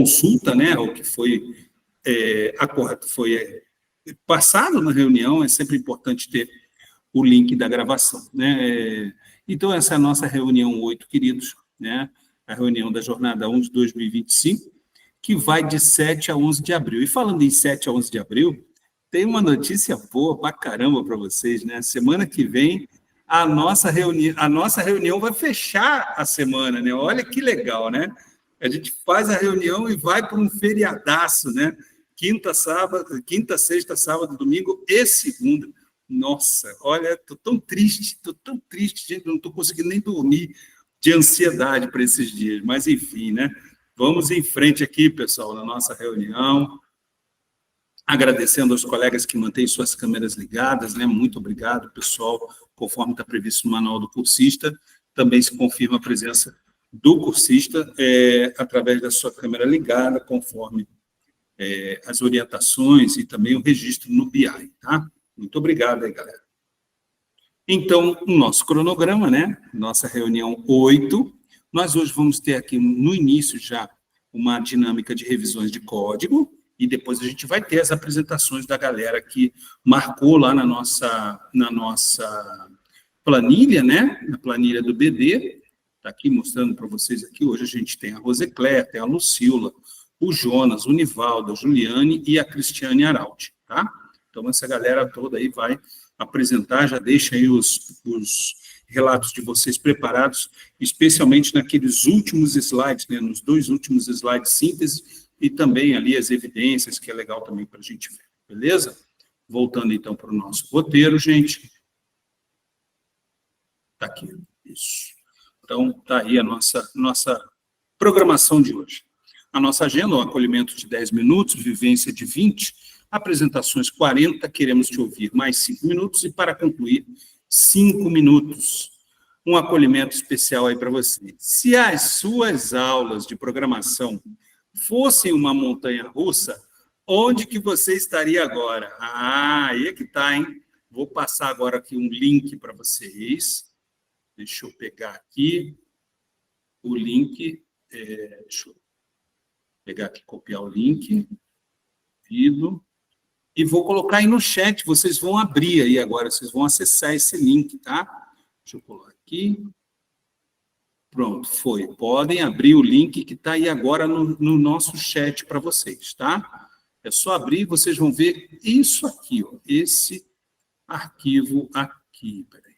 consulta, né, o que foi, passado na reunião, é sempre importante ter o link da gravação, né? Então, essa é a nossa reunião 8, queridos, né? A reunião da Jornada 1 de 2025, que vai de 7 a 11 de abril. E falando em 7 a 11 de abril, tem uma notícia boa pra caramba para vocês, né? Semana que vem, a nossa reunião vai fechar a semana, né? Olha que legal, né? A gente faz a reunião e vai para um feriadaço, né? Quinta, sexta, sábado, domingo e segunda. Nossa, olha, estou tão triste, gente, não estou conseguindo nem dormir de ansiedade para esses dias, mas enfim, né? Vamos em frente aqui, pessoal, na nossa reunião, agradecendo aos colegas que mantêm suas câmeras ligadas, né? Muito obrigado, pessoal, conforme está previsto no manual do cursista, também se confirma a presença do cursista através da sua câmera ligada, conforme as orientações e também o registro no BI, tá? Muito obrigado aí, galera. Então, o nosso cronograma, né? Nossa reunião 8, nós hoje vamos ter aqui no início já uma dinâmica de revisões de código e depois a gente vai ter as apresentações da galera que marcou lá na nossa planilha, né? Na planilha do BD. Está aqui mostrando para vocês aqui. Hoje a gente tem a Rosecléia, tem a Lucila, o Jonas, o Nivaldo, a Juliane e a Cristiane Araldi, tá? Então, essa galera toda aí vai apresentar, já deixa aí os relatos de vocês preparados, especialmente naqueles últimos slides, né, nos 2 últimos slides síntese, e também ali as evidências, que é legal também para a gente ver, beleza? Voltando, então, para o nosso roteiro, gente. Está aqui, isso. Então, está aí a nossa programação de hoje. A nossa agenda, um acolhimento de 10 minutos, vivência de 20, apresentações 40, queremos te ouvir mais 5 minutos, e para concluir, 5 minutos. Um acolhimento especial aí para você. Se as suas aulas de programação fossem uma montanha-russa, onde que você estaria agora? Aí é que está, hein? Vou passar agora aqui um link para vocês. Deixa eu pegar aqui o link. Deixa eu pegar aqui, copiar o link. E vou colocar aí no chat, vocês vão abrir aí agora, vocês vão acessar esse link, tá? Deixa eu colocar aqui. Pronto, foi. Podem abrir o link que está aí agora no nosso chat para vocês, tá? É só abrir, vocês vão ver isso aqui, ó, esse arquivo aqui, peraí.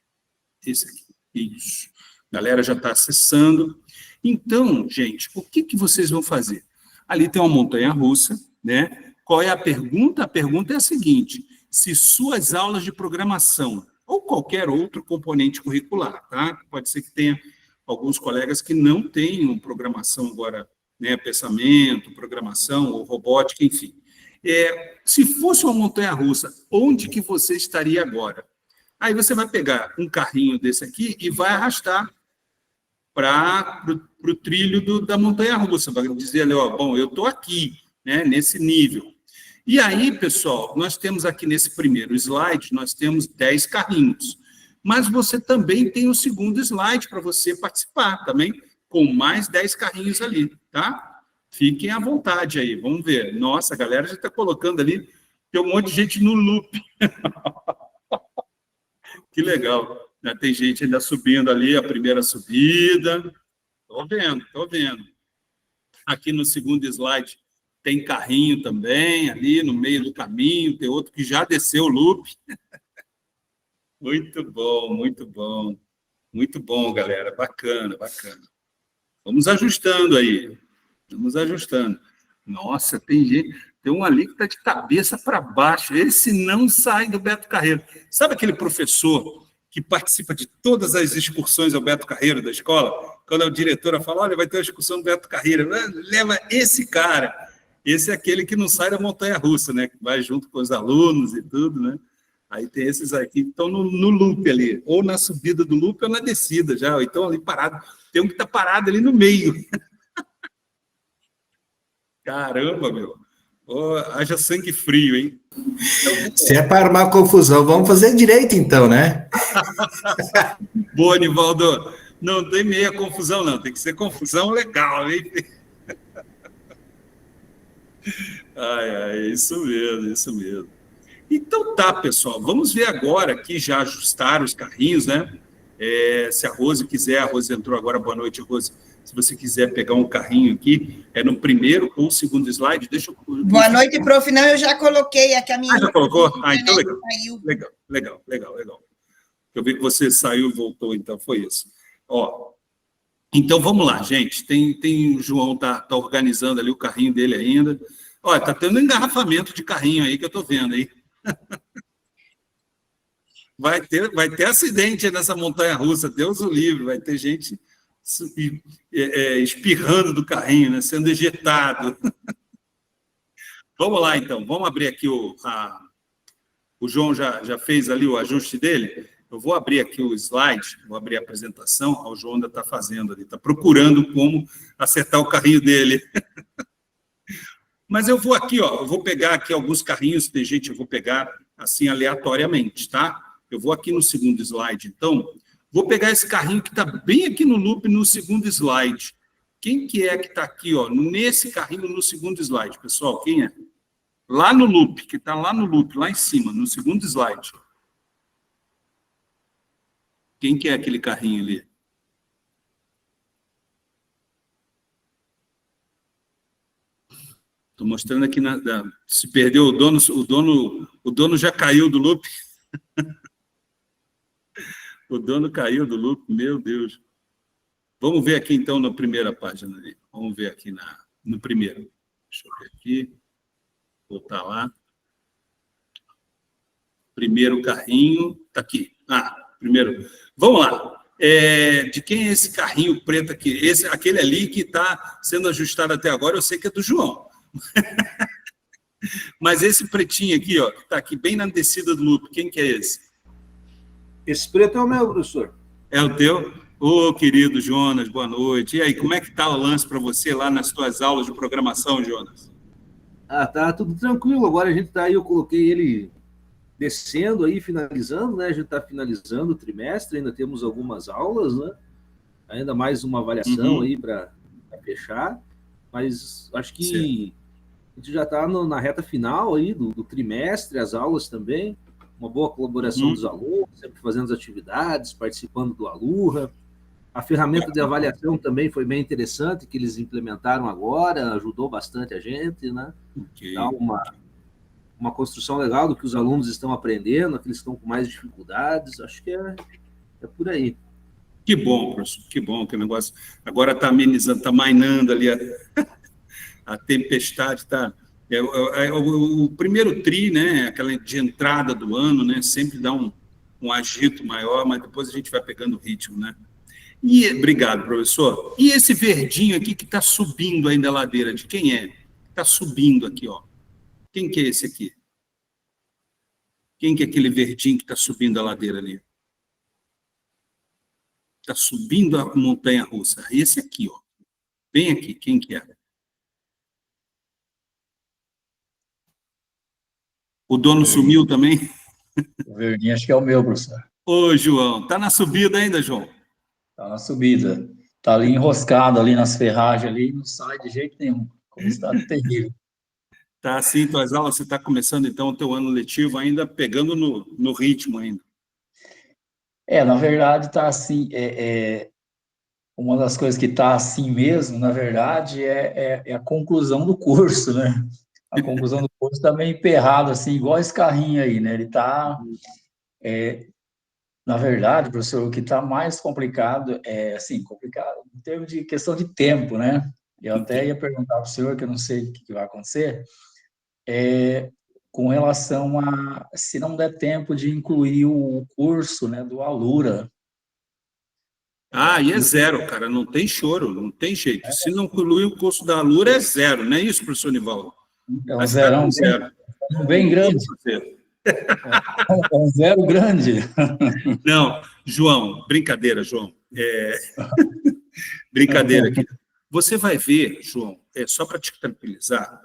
Esse aqui, isso. A galera já está acessando. Então, gente, o que vocês vão fazer? Ali tem uma montanha-russa, né? Qual é a pergunta? A pergunta é a seguinte: se suas aulas de programação ou qualquer outro componente curricular, tá? Pode ser que tenha alguns colegas que não tenham programação agora, né? Pensamento, programação ou robótica, enfim. Se fosse uma montanha-russa, onde que você estaria agora? Aí você vai pegar um carrinho desse aqui e vai arrastar para o trilho da montanha-russa. Vai dizer ali, ó, bom, eu estou aqui, né? Nesse nível. E aí, pessoal, nós temos aqui nesse primeiro slide, nós temos 10 carrinhos. Mas você também tem o segundo slide para você participar também, com mais 10 carrinhos ali, tá? Fiquem à vontade aí, vamos ver. Nossa, a galera já está colocando ali, tem um monte de gente no loop. Que legal. Tem gente ainda subindo ali, a primeira subida. Estou vendo. Aqui no segundo slide, tem carrinho também, ali no meio do caminho, tem outro que já desceu o loop. Muito bom, muito bom. Muito bom, galera. Bacana. Vamos ajustando aí. Nossa, tem um ali que está de cabeça para baixo. Esse não sai do Beto Carreiro. Sabe aquele professor que participa de todas as excursões ao Beto Carreiro da escola? Quando a diretora fala, olha, vai ter uma excursão do Beto Carreiro, leva esse cara. Esse é aquele que não sai da montanha-russa, né? Que vai junto com os alunos e tudo, né? Aí tem esses aqui que estão no loop ali, ou na subida do loop ou na descida já, ou então ali parado. Tem um que está parado ali no meio. Caramba, meu. Oh, haja sangue frio, hein? Então, se é para armar confusão, vamos fazer direito então, né? Boa, Nivaldo. Não tem meia confusão, não. Tem que ser confusão legal, hein? Isso mesmo, isso mesmo. Então tá, pessoal, vamos ver agora que já ajustaram os carrinhos, né? Se a Rose quiser, a Rose entrou agora, boa noite, Rose. Se você quiser pegar um carrinho aqui, no primeiro ou segundo slide, deixa eu... Boa noite, prof. Não, eu já coloquei aqui a minha... já colocou? Então legal. Eu vi que você saiu e voltou, então foi isso. Então vamos lá, gente. Tem o João tá organizando ali o carrinho dele ainda. Olha, tá tendo engarrafamento de carrinho aí que eu tô vendo aí. Vai ter acidente nessa montanha-russa, Deus o livre, vai ter gente espirrando do carrinho, né, sendo ejetado. Vamos lá, então, vamos abrir aqui o João já fez ali o ajuste dele. Eu vou abrir aqui o slide, vou abrir a apresentação, o João ainda está fazendo ali, está procurando como acertar o carrinho dele. Mas eu vou aqui, eu vou pegar aqui alguns carrinhos, tem gente, eu vou pegar assim aleatoriamente, tá? Eu vou aqui no segundo slide, então, vou pegar esse carrinho que está bem aqui no loop, no segundo slide. Quem que é que está aqui, nesse carrinho no segundo slide, pessoal? Quem é? Lá no loop, que está lá no loop, lá em cima, no segundo slide. Quem que é aquele carrinho ali? Estou mostrando aqui, se perdeu o dono já caiu do loop. O dono caiu do loop, meu Deus. Vamos ver aqui, então, na primeira página ali. Vamos ver aqui no primeiro. Deixa eu ver aqui. Voltar lá. Primeiro carrinho. Está aqui. Primeiro. Vamos lá. De quem é esse carrinho preto aqui? Aquele ali que está sendo ajustado até agora, eu sei que é do João. Mas esse pretinho aqui, que está aqui bem na descida do loop, quem que é esse? Esse preto é o meu, professor. É o teu? Ô, querido Jonas, boa noite. E aí, como é que está o lance para você lá nas tuas aulas de programação, Jonas? Tá tudo tranquilo. Agora a gente está aí, eu coloquei ele descendo aí, finalizando, né? A gente está finalizando o trimestre, ainda temos algumas aulas, né? Ainda mais uma avaliação aí para fechar. Mas acho que certo. A gente já está na reta final aí do trimestre, as aulas também. Uma boa colaboração dos alunos, sempre fazendo as atividades, participando do Alurra. A ferramenta de avaliação também foi bem interessante, que eles implementaram agora, ajudou bastante a gente, né? Dá uma construção legal do que os alunos estão aprendendo, aqueles que estão com mais dificuldades, acho que é por aí. Que bom, professor, que bom que o negócio agora está amenizando, está mainando ali a tempestade, está... o primeiro tri, né, aquela de entrada do ano, né, sempre dá um agito maior, mas depois a gente vai pegando o ritmo, né? E, obrigado, professor. E esse verdinho aqui que está subindo ainda a ladeira, de quem é? Está subindo aqui, Quem que é esse aqui? Quem que é aquele verdinho que está subindo a ladeira ali? Está subindo a montanha-russa. Esse aqui, bem aqui, quem que é? O dono sumiu também? O verdinho acho que é o meu, professor. Ô, João, está na subida ainda, João? Está na subida. Está ali enroscado, ali nas ferragens, ali, não sai de jeito nenhum. Como está terrível. Está assim, tuas aulas, você está começando, então, o teu ano letivo ainda pegando no ritmo ainda. Na verdade, está assim, uma das coisas que está assim mesmo, na verdade, é a conclusão do curso, né? A conclusão do curso está meio emperrado, assim, igual esse carrinho aí, né? Ele está... na verdade, professor, o que está mais complicado complicado em termos de questão de tempo, né? Eu até ia perguntar para o senhor, que eu não sei o que vai acontecer, com relação a se não der tempo de incluir o curso, né, do Alura. E é zero, cara, não tem choro, não tem jeito. Se não incluir o curso da Alura, é zero, não é isso, professor Nivaldo? É um zerão bem grande. É um zero grande. Não, João, brincadeira, João. Brincadeira aqui. Você vai ver, João, só para te tranquilizar,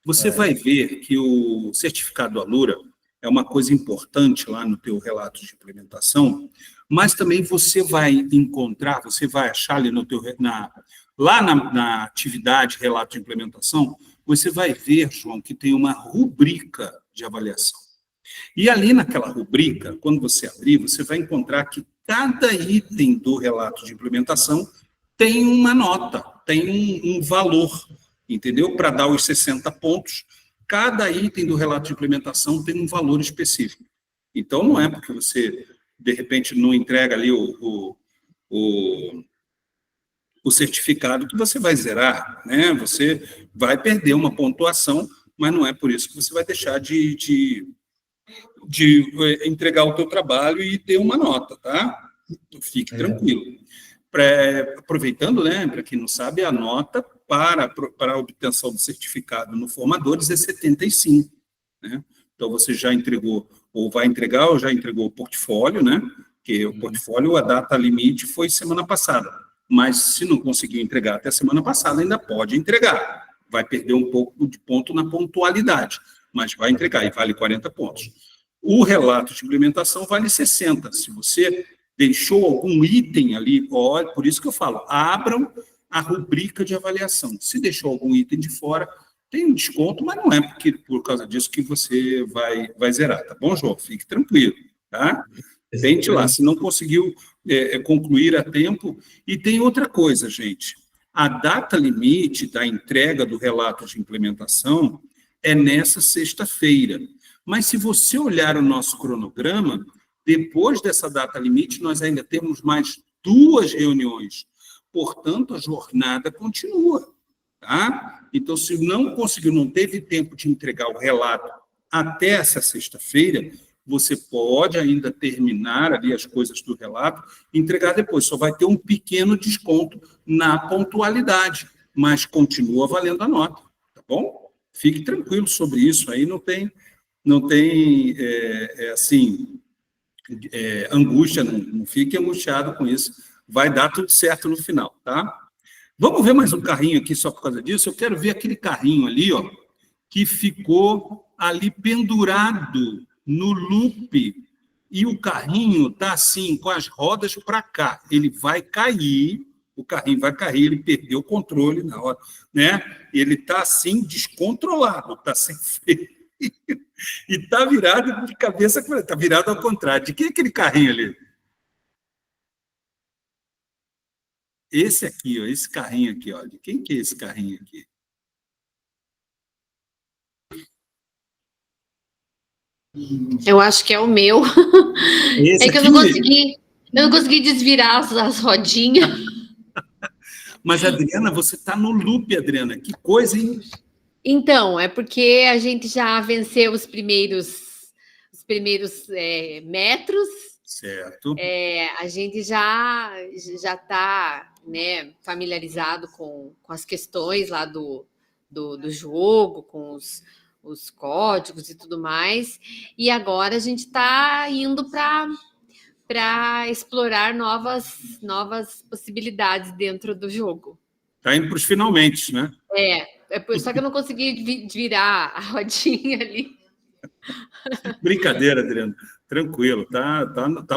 você vai ver que o certificado Alura é uma coisa importante lá no teu relato de implementação, mas também você vai encontrar, você vai achar ali Lá na atividade relato de implementação, você vai ver, João, que tem uma rubrica de avaliação. E ali naquela rubrica, quando você abrir, você vai encontrar que cada item do relato de implementação tem uma nota, tem um valor, entendeu? Para dar os 60 pontos, cada item do relato de implementação tem um valor específico. Então, não é porque você, de repente, não entrega ali o certificado que você vai zerar, né? Você vai perder uma pontuação, mas não é por isso que você vai deixar de entregar o teu trabalho e ter uma nota, tá? Fique tranquilo. Aproveitando, né, para quem não sabe, a nota para a obtenção do certificado no Formadores é 75, né? Então, você já entregou, ou vai entregar, ou já entregou o portfólio, né? Porque o portfólio, a data limite foi semana passada. Mas, se não conseguiu entregar até semana passada, ainda pode entregar. Vai perder um pouco de ponto na pontualidade, mas vai entregar, e vale 40 pontos. O relato de implementação vale 60. Se você deixou algum item ali, por isso que eu falo, abram a rubrica de avaliação. Se deixou algum item de fora, tem um desconto, mas não é por causa disso que você vai zerar, tá bom, João? Fique tranquilo, tá? Tente lá, se não conseguiu concluir a tempo. E tem outra coisa, gente. A data limite da entrega do relato de implementação é nessa sexta-feira. Mas se você olhar o nosso cronograma, depois dessa data limite, nós ainda temos mais 2 reuniões. Portanto, a jornada continua, tá? Então, se não conseguiu, não teve tempo de entregar o relato até essa sexta-feira, você pode ainda terminar ali as coisas do relato e entregar depois. Só vai ter um pequeno desconto na pontualidade, mas continua valendo a nota, tá bom? Fique tranquilo sobre isso, aí não tem angústia, não fique angustiado com isso, vai dar tudo certo no final, tá? Vamos ver mais um carrinho aqui só por causa disso? Eu quero ver aquele carrinho ali, ó, que ficou ali pendurado no loop, e o carrinho está assim, com as rodas para cá, ele vai cair, o carrinho vai cair, ele perdeu o controle na hora, né? Ele está assim, descontrolado, está sem freio. E está virado de cabeça, está virado ao contrário. De quem é aquele carrinho ali? Esse aqui, ó, esse carrinho aqui, ó. De quem que é esse carrinho aqui? Eu acho que é o meu. Esse É que aqui? eu não consegui desvirar as rodinhas. Mas, Adriana, você está no loop, Adriana. Que coisa, hein? Então, é porque a gente já venceu os primeiros metros. Certo. A gente já está, né, familiarizado com as questões lá do jogo, com os códigos e tudo mais. E agora a gente está indo para explorar novas possibilidades dentro do jogo. Está indo para os finalmente, né? Só que eu não consegui virar a rodinha ali. Brincadeira, Adriano. Tranquilo, tá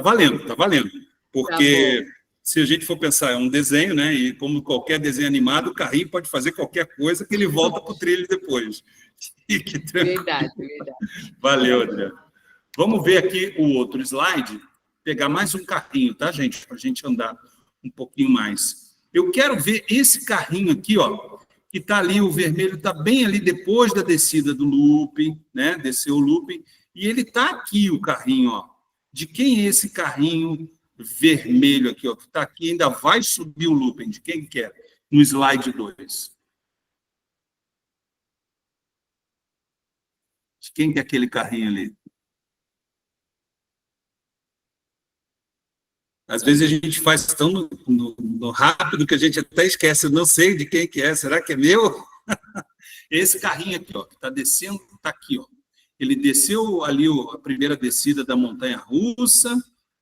valendo, tá valendo. Porque se a gente for pensar, é um desenho, né? E como qualquer desenho animado, o carrinho pode fazer qualquer coisa que ele volta para o trilho depois. Fique tranquilo. Verdade. Valeu, Adriano. Vamos ver aqui o outro slide, pegar mais um carrinho, tá, gente? Para a gente andar um pouquinho mais. Eu quero ver esse carrinho aqui, ó, que está ali, o vermelho está bem ali depois da descida do looping, né? Desceu o looping, e ele está aqui, o carrinho, ó. De quem é esse carrinho vermelho aqui, ó, que está aqui, ainda vai subir o looping? De quem que é? No slide 2. De quem que é aquele carrinho ali? Às vezes a gente faz tão no rápido que a gente até esquece, eu não sei de quem que é, será que é meu? Esse carrinho aqui, ó, que está descendo, está aqui, ó. Ele desceu ali a primeira descida da montanha-russa,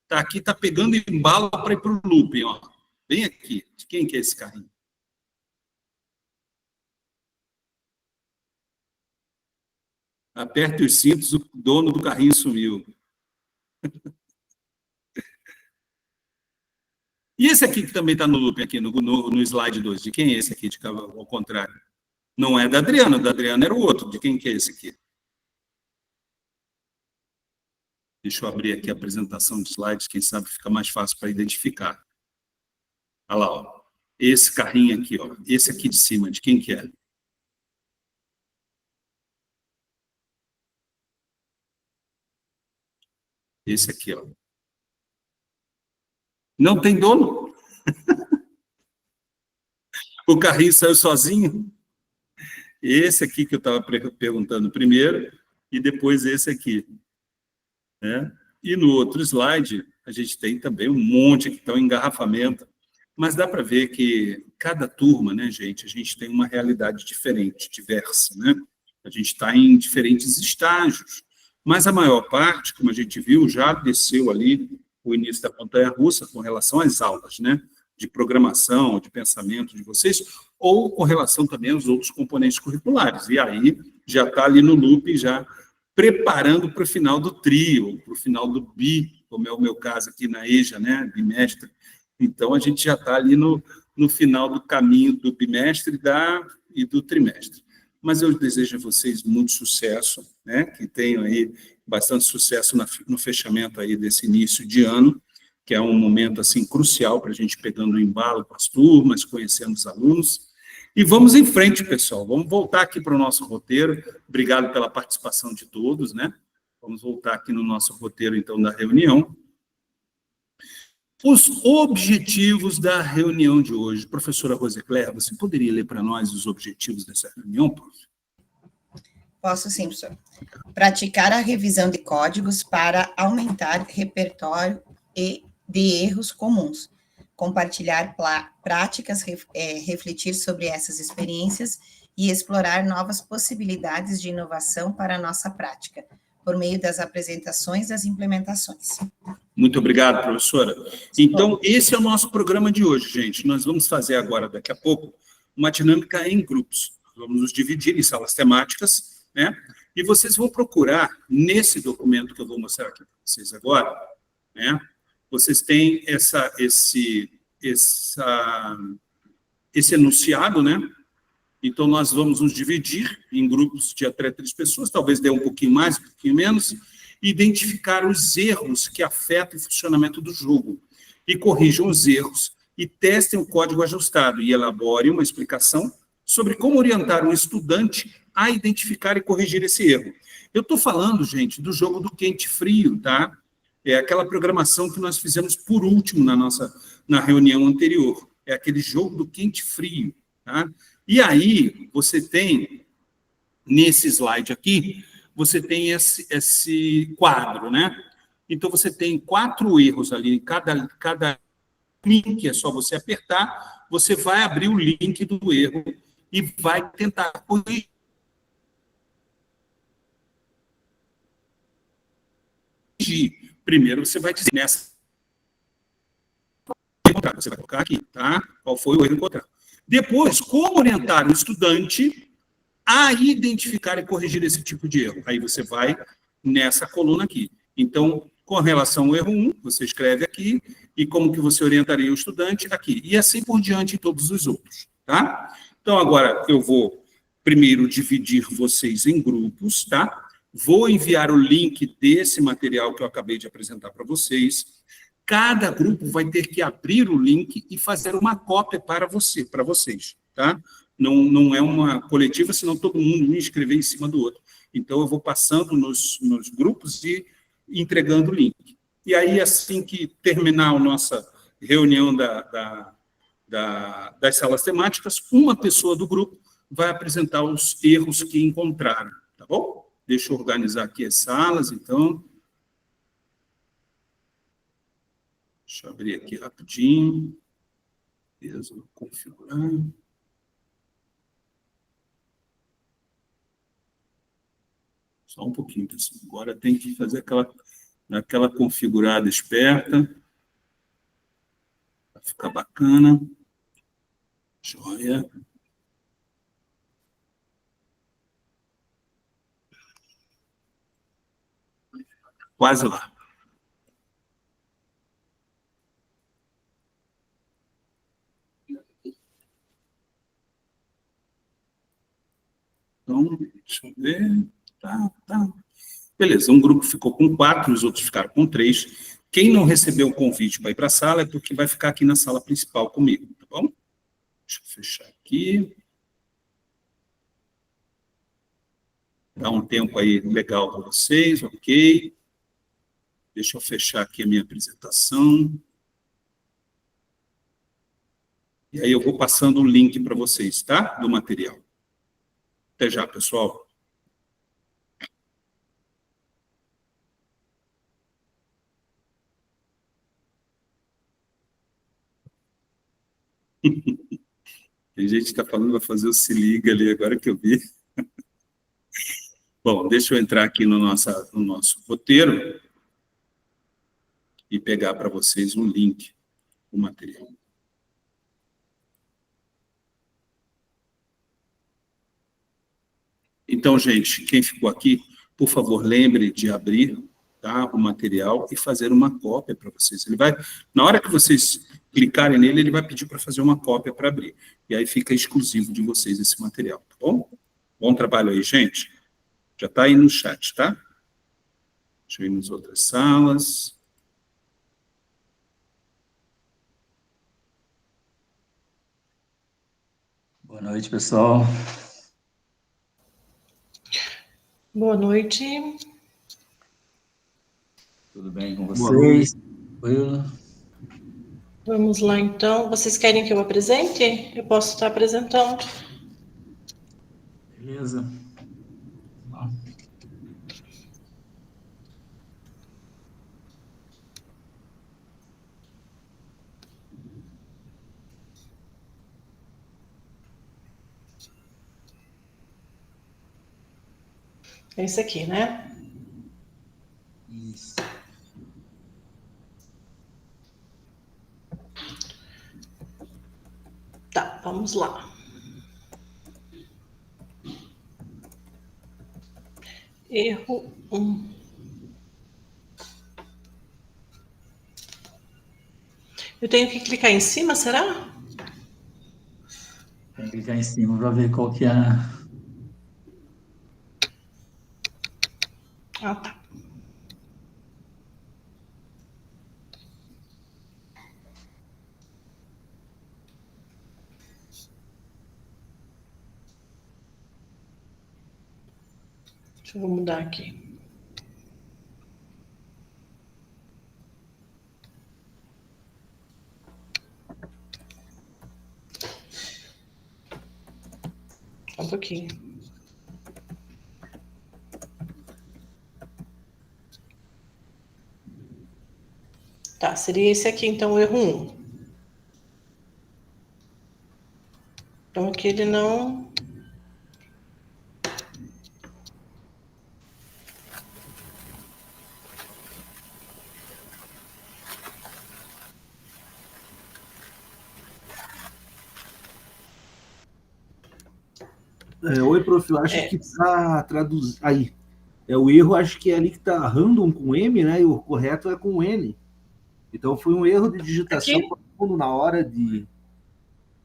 está aqui, está pegando embalo para ir para o looping, ó. Bem aqui. De quem que é esse carrinho? Aperte os cintos, o dono do carrinho sumiu. E esse aqui que também está no loop, aqui no slide 2, de quem é esse aqui, ao contrário? Não é da Adriana, o da Adriana era o outro. De quem que é esse aqui? Deixa eu abrir aqui a apresentação de slides, quem sabe fica mais fácil para identificar. Olha lá, ó. Esse carrinho aqui, ó. Esse aqui de cima, de quem que é? Esse aqui, ó. Não tem dono? O carrinho saiu sozinho? Esse aqui que eu estava perguntando primeiro, e depois esse aqui. Né? E no outro slide, a gente tem também um monte que está em engarrafamento, mas dá para ver que cada turma, né, gente, a gente tem uma realidade diferente, diversa, né? A gente está em diferentes estágios, mas a maior parte, como a gente viu, já desceu ali o início da montanha-russa com relação às aulas, né? De programação, de pensamento de vocês, ou com relação também aos outros componentes curriculares. E aí já está ali no loop, já preparando para o final do trio, para o final do bi, como é o meu caso aqui na EJA, né? Bimestre. Então, a gente já está ali no final do caminho do bimestre e do trimestre. Mas eu desejo a vocês muito sucesso, né? Que tenham aí bastante sucesso no fechamento aí desse início de ano, que é um momento assim crucial para a gente pegando o embalo com as turmas, conhecendo os alunos. E vamos em frente, pessoal. Vamos voltar aqui para o nosso roteiro. Obrigado pela participação de todos, né? Vamos voltar aqui no nosso roteiro, então, da reunião. Os objetivos da reunião de hoje. Professora Rosicléia, você poderia ler para nós os objetivos dessa reunião, prof? Posso sim, professor. Praticar a revisão de códigos para aumentar repertório de erros comuns. Compartilhar práticas, refletir sobre essas experiências e explorar novas possibilidades de inovação para a nossa prática, por meio das apresentações das implementações. Muito obrigado, professora. Então, esse é o nosso programa de hoje, gente. Nós vamos fazer agora, daqui a pouco, uma dinâmica em grupos. Vamos nos dividir em salas temáticas, né? E vocês vão procurar, nesse documento que eu vou mostrar aqui para vocês agora, né? Vocês têm esse enunciado, né? Então, nós vamos nos dividir em grupos de até 3 pessoas, talvez dê um pouquinho mais, um pouquinho menos, e identificar os erros que afetam o funcionamento do jogo, e corrijam os erros, e testem o código ajustado, e elaborem uma explicação sobre como orientar um estudante a identificar e corrigir esse erro. Eu estou falando, gente, do jogo do quente-frio, tá? É aquela programação que nós fizemos por último na reunião anterior. É aquele jogo do quente-frio, tá? E aí, você tem, nesse slide aqui, você tem esse quadro, né? Então, você tem 4 erros ali, cada link é só você apertar, você vai abrir o link do erro e vai tentar corrigir. Primeiro, você vai dizer nessa. Você vai colocar aqui, tá? Qual foi o erro encontrado. Depois, como orientar o estudante a identificar e corrigir esse tipo de erro? Aí você vai nessa coluna aqui. Então, com relação ao erro 1, você escreve aqui, e como que você orientaria o estudante aqui. E assim por diante em todos os outros, tá? Então, agora eu vou primeiro dividir vocês em grupos, tá? Vou enviar o link desse material que eu acabei de apresentar para vocês. Cada grupo vai ter que abrir o link e fazer uma cópia para vocês, tá? Não é uma coletiva, senão todo mundo me inscrever em cima do outro. Então, eu vou passando nos grupos e entregando o link. E aí, assim que terminar a nossa reunião das salas temáticas, uma pessoa do grupo vai apresentar os erros que encontraram, tá bom? Deixa eu organizar aqui as salas, então. Deixa eu abrir aqui rapidinho. Beleza, vou configurar. Só um pouquinho, pessoal. Agora tem que fazer aquela configurada esperta. Vai ficar bacana. Joia. Quase lá. Então, deixa eu ver. Tá. Beleza, um grupo ficou com 4, os outros ficaram com 3. Quem não recebeu o convite para ir para a sala é porque vai ficar aqui na sala principal comigo, tá bom? Deixa eu fechar aqui. Dá um tempo aí legal para vocês, ok? Deixa eu fechar aqui a minha apresentação. E aí eu vou passando o link para vocês, tá? Do material. Até já, pessoal. Tem gente que está falando, vai fazer o se liga ali, agora que eu vi. Bom, deixa eu entrar aqui no nosso roteiro e pegar para vocês um link, o material. Então, gente, quem ficou aqui, por favor, lembre de abrir, tá, o material e fazer uma cópia para vocês. Ele vai, na hora que vocês clicarem nele, ele vai pedir para fazer uma cópia para abrir. E aí fica exclusivo de vocês esse material, tá bom? Bom trabalho aí, gente. Já está aí no chat, tá? Deixa eu ir nas outras salas. Boa noite, pessoal. Boa noite. Tudo bem com vocês? Tranquilo? Vamos lá, então. Vocês querem que eu apresente? Eu posso estar apresentando. Beleza. É esse aqui, né? Isso. Tá, vamos lá. Erro 1. Eu tenho que clicar em cima, será? Tem que clicar em cima para ver qual que é a... Ah, tá. Deixa eu mudar aqui. Um pouquinho. Tá, seria esse aqui, então, o erro 1. Então, aqui ele não... Oi, prof, eu acho que está traduzindo. Aí, o erro, acho que é ali que está random com M, né? E o correto é com N. Então, foi um erro de digitação na hora de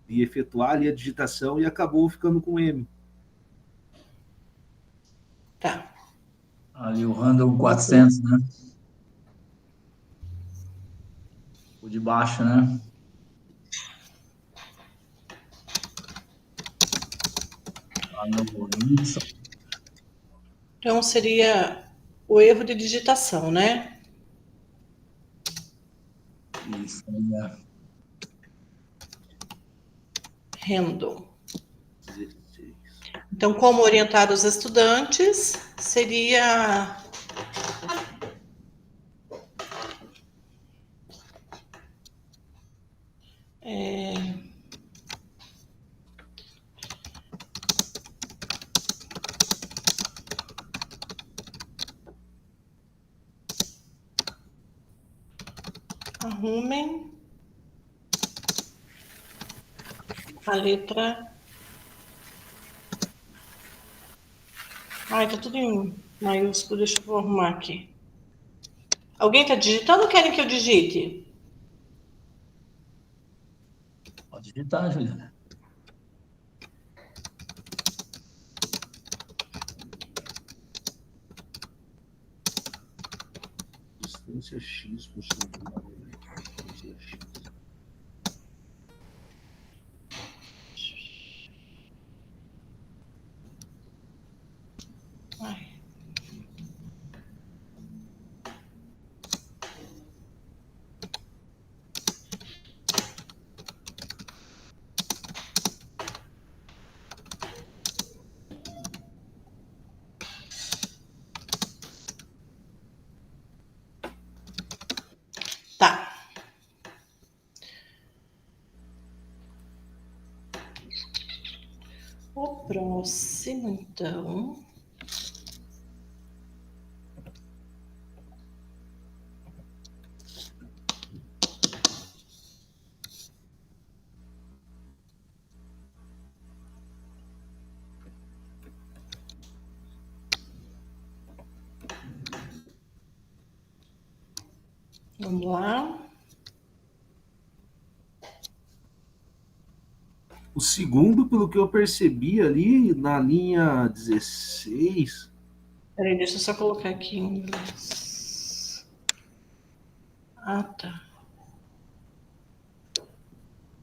efetuar ali a digitação e acabou ficando com M. Tá. Ali o random 400, né? O de baixo, né? Então, seria o erro de digitação, né? Isso, né? Random. Então, como orientar os estudantes, seria... Arrumem a letra... Ai, tá tudo em maiúsculo, deixa eu arrumar aqui. Alguém tá digitando ou querem que eu digite? Pode digitar, Juliana. Distância X por centavo. Distância X. Ai. Tá. O próximo, então. Vamos lá. O segundo, pelo que eu percebi ali, na linha 16... Peraí, deixa eu só colocar aqui em inglês. Ah, tá.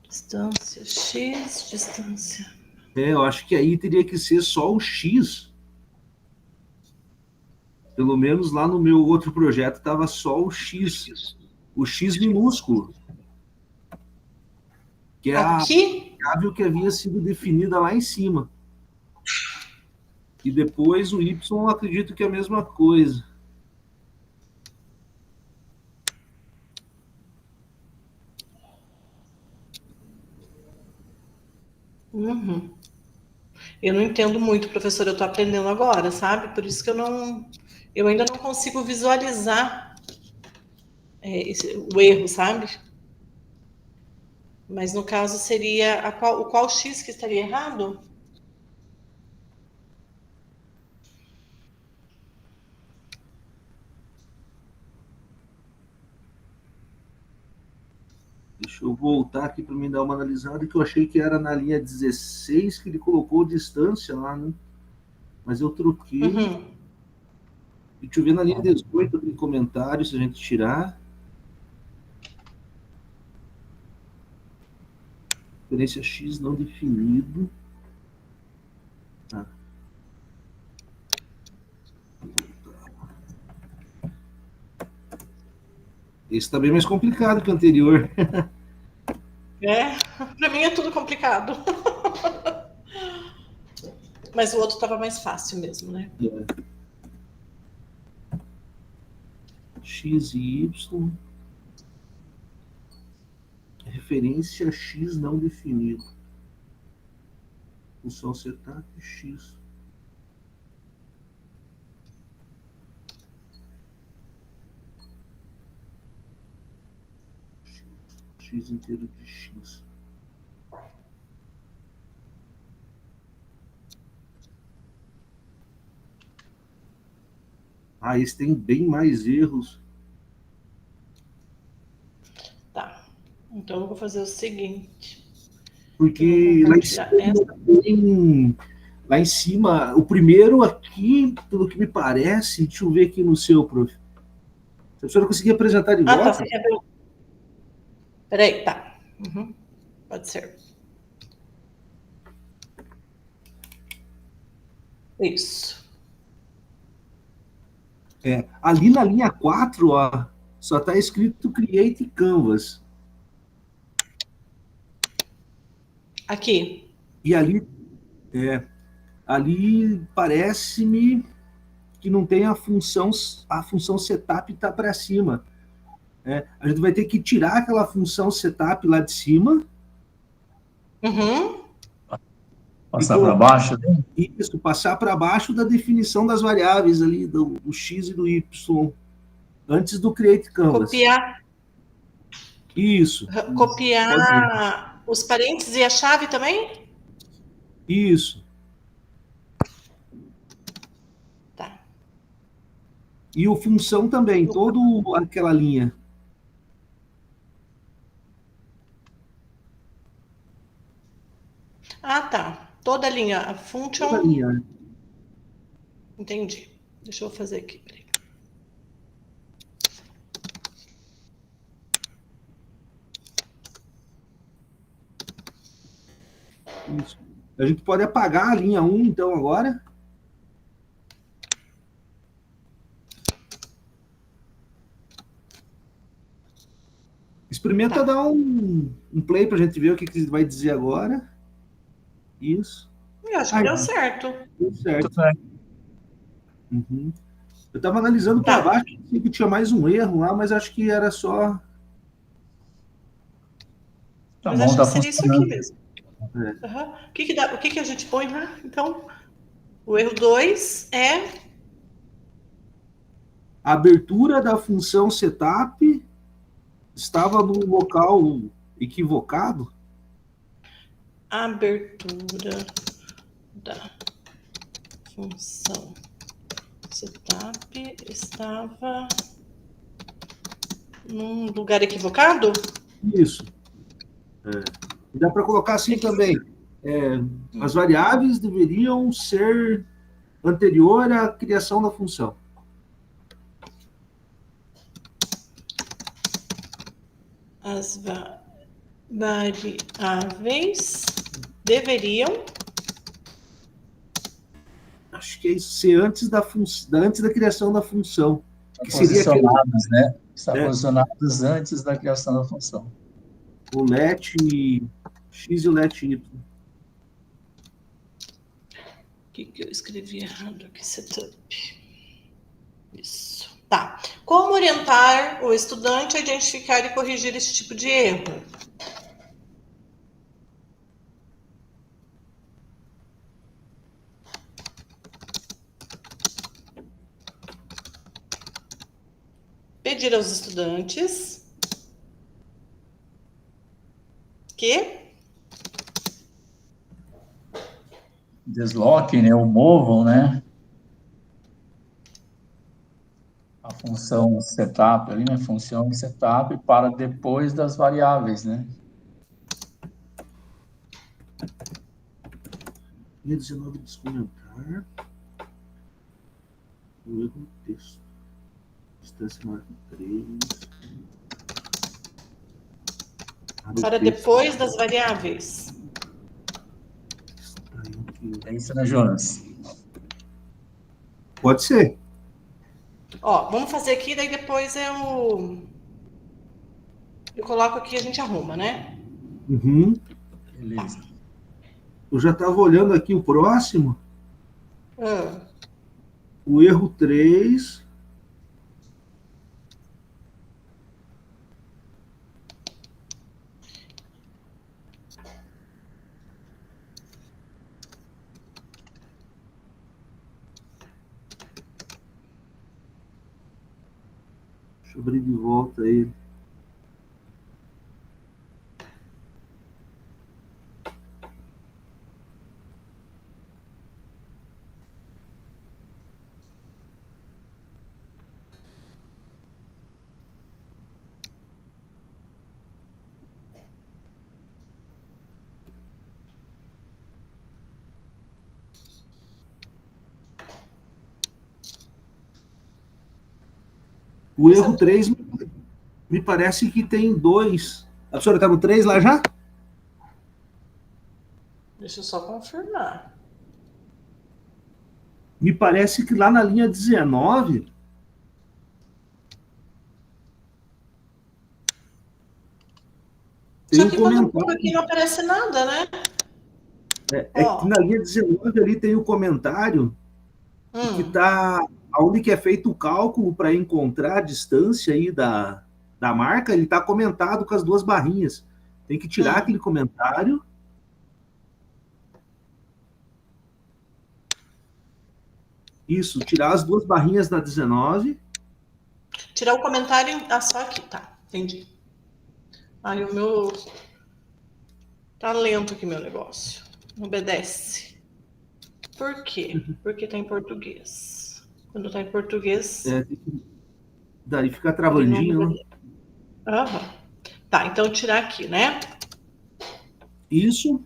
Distância X, distância. eu acho que aí teria que ser só o X. Pelo menos lá no meu outro projeto estava só o X minúsculo. Que é a Aqui? variável que havia sido definida lá em cima. E depois o Y, eu acredito que é a mesma coisa. Uhum. Eu não entendo muito, professor, eu estou aprendendo agora, sabe? Por isso que eu ainda não consigo visualizar o erro, sabe? Mas no caso seria o qual X que estaria errado? Deixa eu voltar aqui para me dar uma analisada, que eu achei que era na linha 16 que ele colocou distância lá, né? Mas eu troquei. Uhum. Deixa eu ver na linha 18 tem comentário, se a gente tirar. Referência X não definido. Tá. Esse está bem mais complicado que o anterior. Para mim é tudo complicado. Mas o outro estava mais fácil mesmo, né? X e Y. Referência X não definido. Função setup X. X inteiro de X. Esse tem bem mais erros. Tá. Então eu vou fazer o seguinte. Porque lá em cima, o primeiro aqui, pelo que me parece, deixa eu ver aqui no seu, prof. Se a professora conseguir apresentar de volta. Tá, você quer ver? Peraí, tá. Uhum. Pode ser. Isso. Ali na linha 4, ó, só está escrito Create Canvas. Aqui. E ali parece-me que não tem a função setup está para cima. A gente vai ter que tirar aquela função setup lá de cima. Uhum. Passar para baixo? Isso, passar para baixo da definição das variáveis ali, do X e do Y, antes do Create Canvas. Copiar. Isso. Copiar os parênteses e a chave também? Isso. Tá. E o função também, toda aquela linha. Ah, tá. Toda a linha. A function. Toda a linha. Entendi. Deixa eu fazer aqui. Peraí. Isso. A gente pode apagar a linha 1, então, agora. Experimenta dar um play para a gente ver o que ele vai dizer agora. Isso. Eu acho que deu certo. Deu certo. Uhum. Eu estava analisando para baixo, que tinha mais um erro lá, mas acho que era só... Tá Mas bom, acho tá que seria isso aqui funcionando. mesmo. É. Uhum. O que a gente põe lá? Então, o erro 2 é... A abertura da função setup estava no local equivocado. A abertura da função setup estava num lugar equivocado? Isso. E dá para colocar assim também. As variáveis deveriam ser anterior à criação da função. As variáveis deveriam... Acho que é isso, ser antes da criação da função. Que seria Posicionados, né? Está posicionados antes da criação da função. O let x e o let y. O que eu escrevi errado aqui? Setup. Isso. Tá. Como orientar o estudante a identificar e corrigir esse tipo de erro? Pedir aos estudantes que Desloquem, né? Ou movam, né? A função setup ali, né? Função setup para depois das variáveis, né? Linha 19, descomentar. O erro no texto. Distância maior que 3. para depois das variáveis. É isso, né, Jonas? Pode ser. Ó, vamos fazer aqui, daí depois eu coloco aqui e a gente arruma, né? Uhum. Beleza. Eu já estava olhando aqui o próximo. Ah, O erro 3. Deixa eu abrir de volta ele. O erro 3 me parece que tem 2. A senhora está no 3 lá já? deixa eu só confirmar. Me parece que lá na linha 19 tem Só um que quando eu comentário. coloco aqui não aparece nada, né? É que na linha 19 ali tem o comentário que está onde que é feito o cálculo para encontrar a distância aí da marca, ele está comentado com as duas barrinhas. Tem que tirar aquele comentário. Isso, tirar as duas barrinhas da 19. Tirar o comentário... Ah, só aqui, tá. Entendi. Ai, o meu... Tá lento aqui meu negócio. Não obedece. Por quê? Porque tá em português. Quando tá em português... Daí fica travandinho. Aham. Tá, então tirar aqui, né? Isso.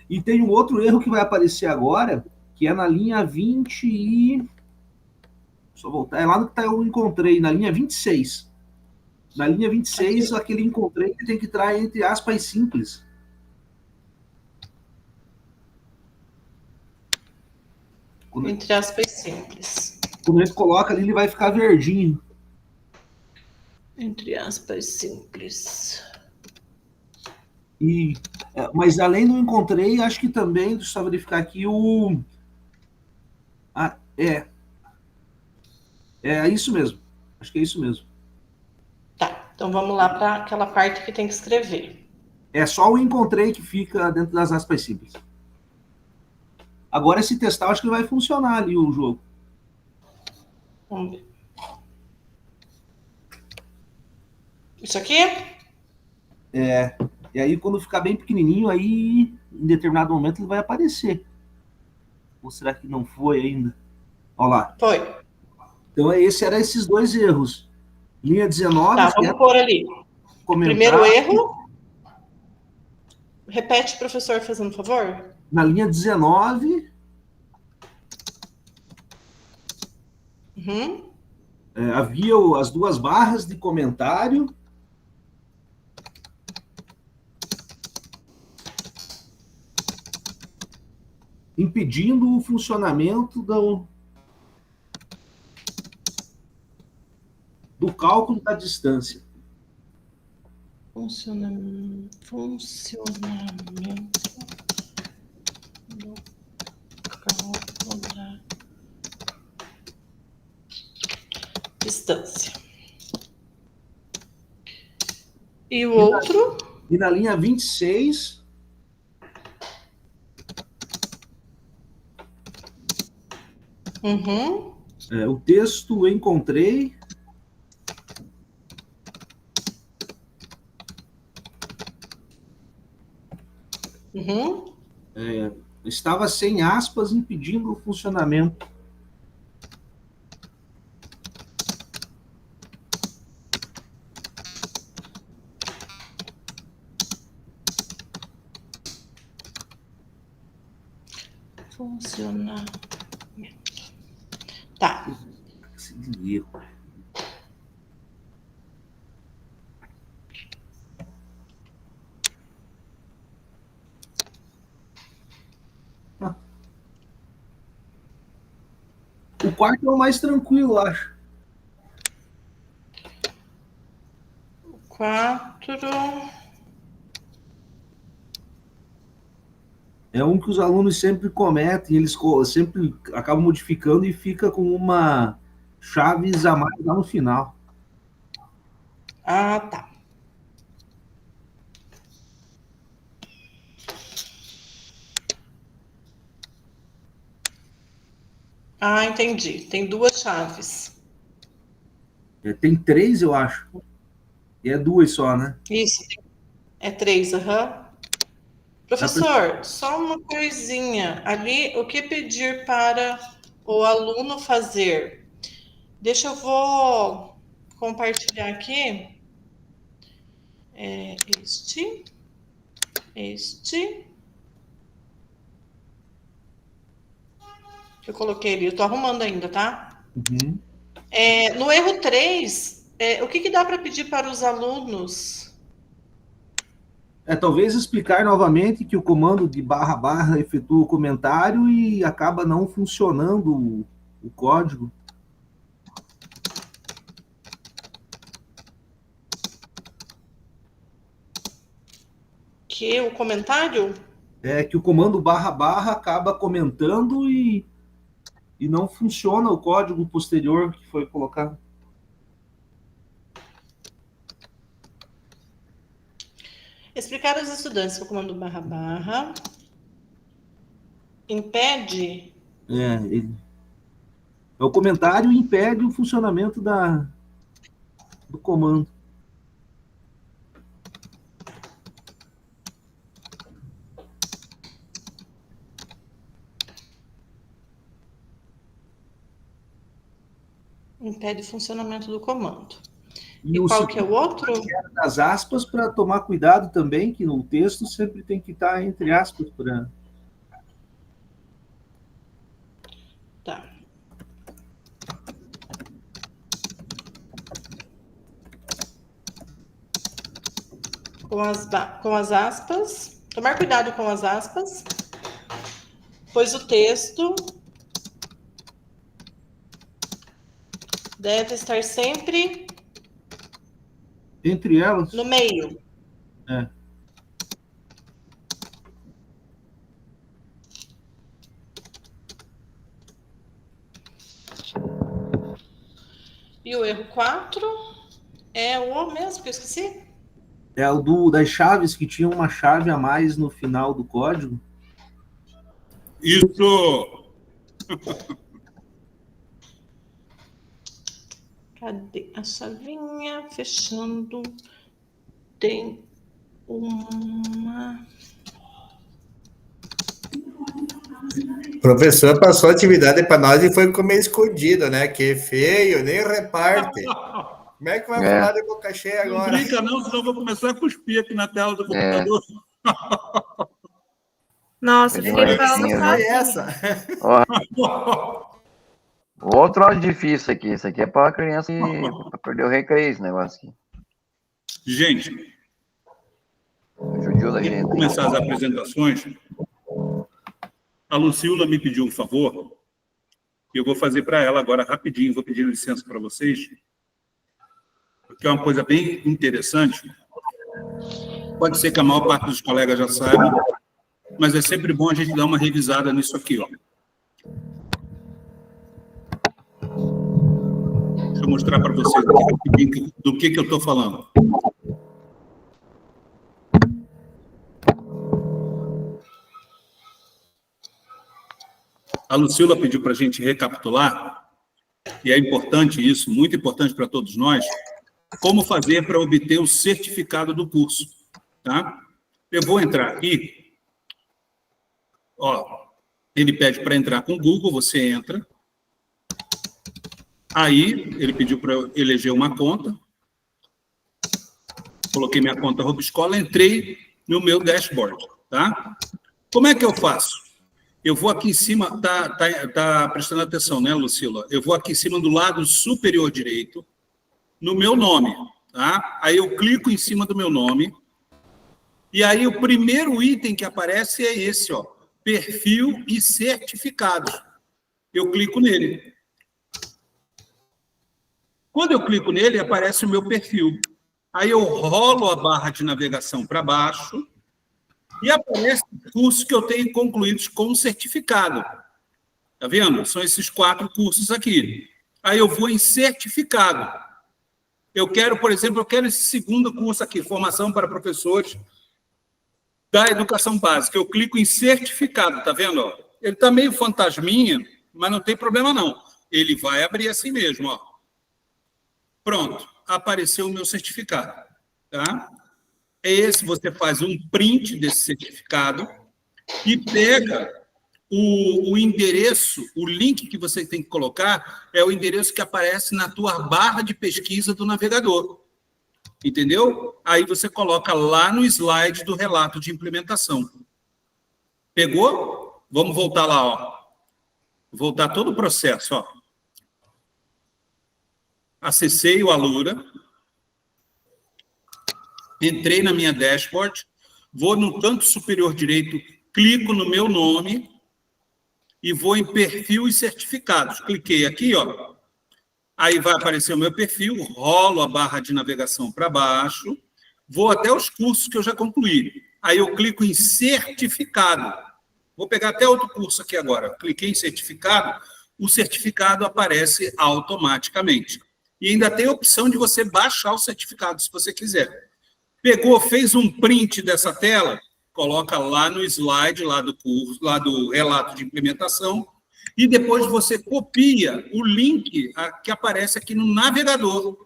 E tem um outro erro que vai aparecer agora, que é na linha 20 e... Só voltar. É lá no que eu encontrei, na linha 26. Na linha 26, aquele encontrei que tem que entrar entre aspas simples. Entre aspas simples. Quando a gente coloca ali, ele vai ficar verdinho. Entre aspas simples. Mas além do encontrei, acho que também, deixa eu só verificar aqui, é isso mesmo. Acho que é isso mesmo. Tá, então vamos lá para aquela parte que tem que escrever. É só o encontrei que fica dentro das aspas simples. Agora, esse testar, acho que vai funcionar ali o jogo. Vamos ver. Isso aqui? E aí, quando ficar bem pequenininho, aí, em determinado momento, ele vai aparecer. Ou será que não foi ainda? Olha lá. Foi. Então, eram esses dois erros. Linha 19. Tá, vamos pôr ali. Primeiro erro. Repete, professor, fazendo favor. Na linha 19. Uhum. Havia as duas barras de comentário. Impedindo o funcionamento do cálculo da distância. Funcionamento do cálculo da distância. E o outro? E na linha 26... Uhum. O texto encontrei. Uhum. Estava sem aspas, impedindo o funcionamento. Funcionamento. Tá. O quarto é o mais tranquilo, eu acho. 4. É um que os alunos sempre cometem, eles sempre acabam modificando e fica com uma chaves a mais lá no final. Ah, tá. Ah, entendi. Tem duas chaves. Tem 3, eu acho. E é 2 só, né? Isso. É 3, aham. Professor, só uma coisinha. Ali, o que pedir para o aluno fazer? Deixa eu vou compartilhar aqui. Este. Eu coloquei ali, eu estou arrumando ainda, tá? Uhum. No erro 3, o que dá para pedir para os alunos? Talvez explicar novamente que o comando de // efetua o comentário e acaba não funcionando o código. Que o comentário? Que o comando // acaba comentando e não funciona o código posterior que foi colocado. Explicar aos estudantes que o comando // impede... O comentário impede o funcionamento do comando. Impede o funcionamento do comando. E qual que é o outro? Das aspas, para tomar cuidado também, que no texto sempre tem que estar entre aspas. Tá. Com as aspas. Tomar cuidado com as aspas, pois o texto deve estar sempre Entre elas. no meio. É. E o erro 4 é o mesmo que eu esqueci? É o das chaves, que tinha uma chave a mais no final do código. Isso! Cadê a chavinha? Fechando. Tem uma. O professor passou a atividade para nós e foi comer escondido, né? Que feio, nem reparte. Como é que vai falar de boca cheia Não agora? brinca não, senão eu vou começar a cuspir aqui na tela do computador. Nossa, Ele fiquei vai falando sim, Foi sozinha. essa. Ó, outro áudio difícil aqui. Isso aqui é para criança pra perder o recreio, esse negócio aqui. Gente, Judiou da antes de gente. começar as apresentações, a Lucila me pediu um favor, e eu vou fazer para ela agora rapidinho, vou pedir licença para vocês, porque é uma coisa bem interessante. Pode ser que a maior parte dos colegas já saibam, mas é sempre bom a gente dar uma revisada nisso aqui, ó. Deixa eu mostrar para vocês aqui rapidinho do que eu estou falando. A Lucila pediu para a gente recapitular, e é importante isso, muito importante para todos nós, como fazer para obter o certificado do curso, tá? Eu vou entrar aqui, ó, ele pede para entrar com o Google, você entra, aí ele pediu para eu eleger uma conta, coloquei minha conta Robescola, entrei no meu dashboard, tá? Como é que eu faço? Eu vou aqui em cima, tá prestando atenção, né, Lucila? Eu vou aqui em cima do lado superior direito, no meu nome, tá? Aí eu clico em cima do meu nome, e aí o primeiro item que aparece é esse, ó, perfil e certificados. Eu clico nele. Quando eu clico nele, aparece o meu perfil. Aí eu rolo a barra de navegação para baixo, e aparece os cursos que eu tenho concluídos com certificado. Tá vendo? São esses 4 cursos aqui. Aí eu vou em certificado. Eu quero, por exemplo, esse segundo curso aqui, Formação para Professores da Educação Básica. Eu clico em certificado, tá vendo? Ó? Ele está meio fantasminha, mas não tem problema não. Ele vai abrir assim mesmo, ó. Pronto, apareceu o meu certificado, tá? Você faz um print desse certificado e pega o endereço, o link que você tem que colocar é o endereço que aparece na tua barra de pesquisa do navegador. Entendeu? Aí você coloca lá no slide do relato de implementação. Pegou? Vamos voltar lá, ó. Voltar todo o processo, ó. Acessei o Alura. Entrei na minha dashboard, vou no canto superior direito, clico no meu nome e vou em perfil e certificados. Cliquei aqui, ó. Aí vai aparecer o meu perfil, rolo a barra de navegação para baixo, vou até os cursos que eu já concluí. Aí eu clico em certificado. Vou pegar até outro curso aqui agora. Cliquei em certificado, o certificado aparece automaticamente. E ainda tem a opção de você baixar o certificado, se você quiser. Pegou, fez um print dessa tela, coloca lá no slide, lá do curso, lá do relato de implementação, e depois você copia o link que aparece aqui no navegador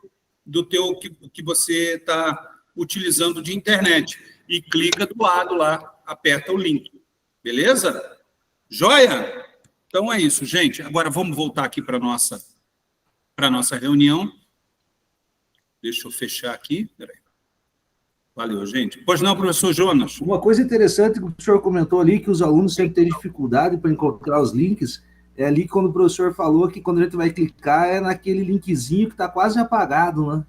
do teu que você está utilizando de internet. E clica do lado lá, aperta o link. Beleza? Joia? Então é isso, gente. Agora vamos voltar aqui para a nossa reunião. Deixa eu fechar aqui. Peraí. Valeu, gente. Pois não, professor Jonas? Uma coisa interessante que o senhor comentou ali, que os alunos sempre têm dificuldade para encontrar os links, é ali quando o professor falou que quando a gente vai clicar é naquele linkzinho que está quase apagado, né?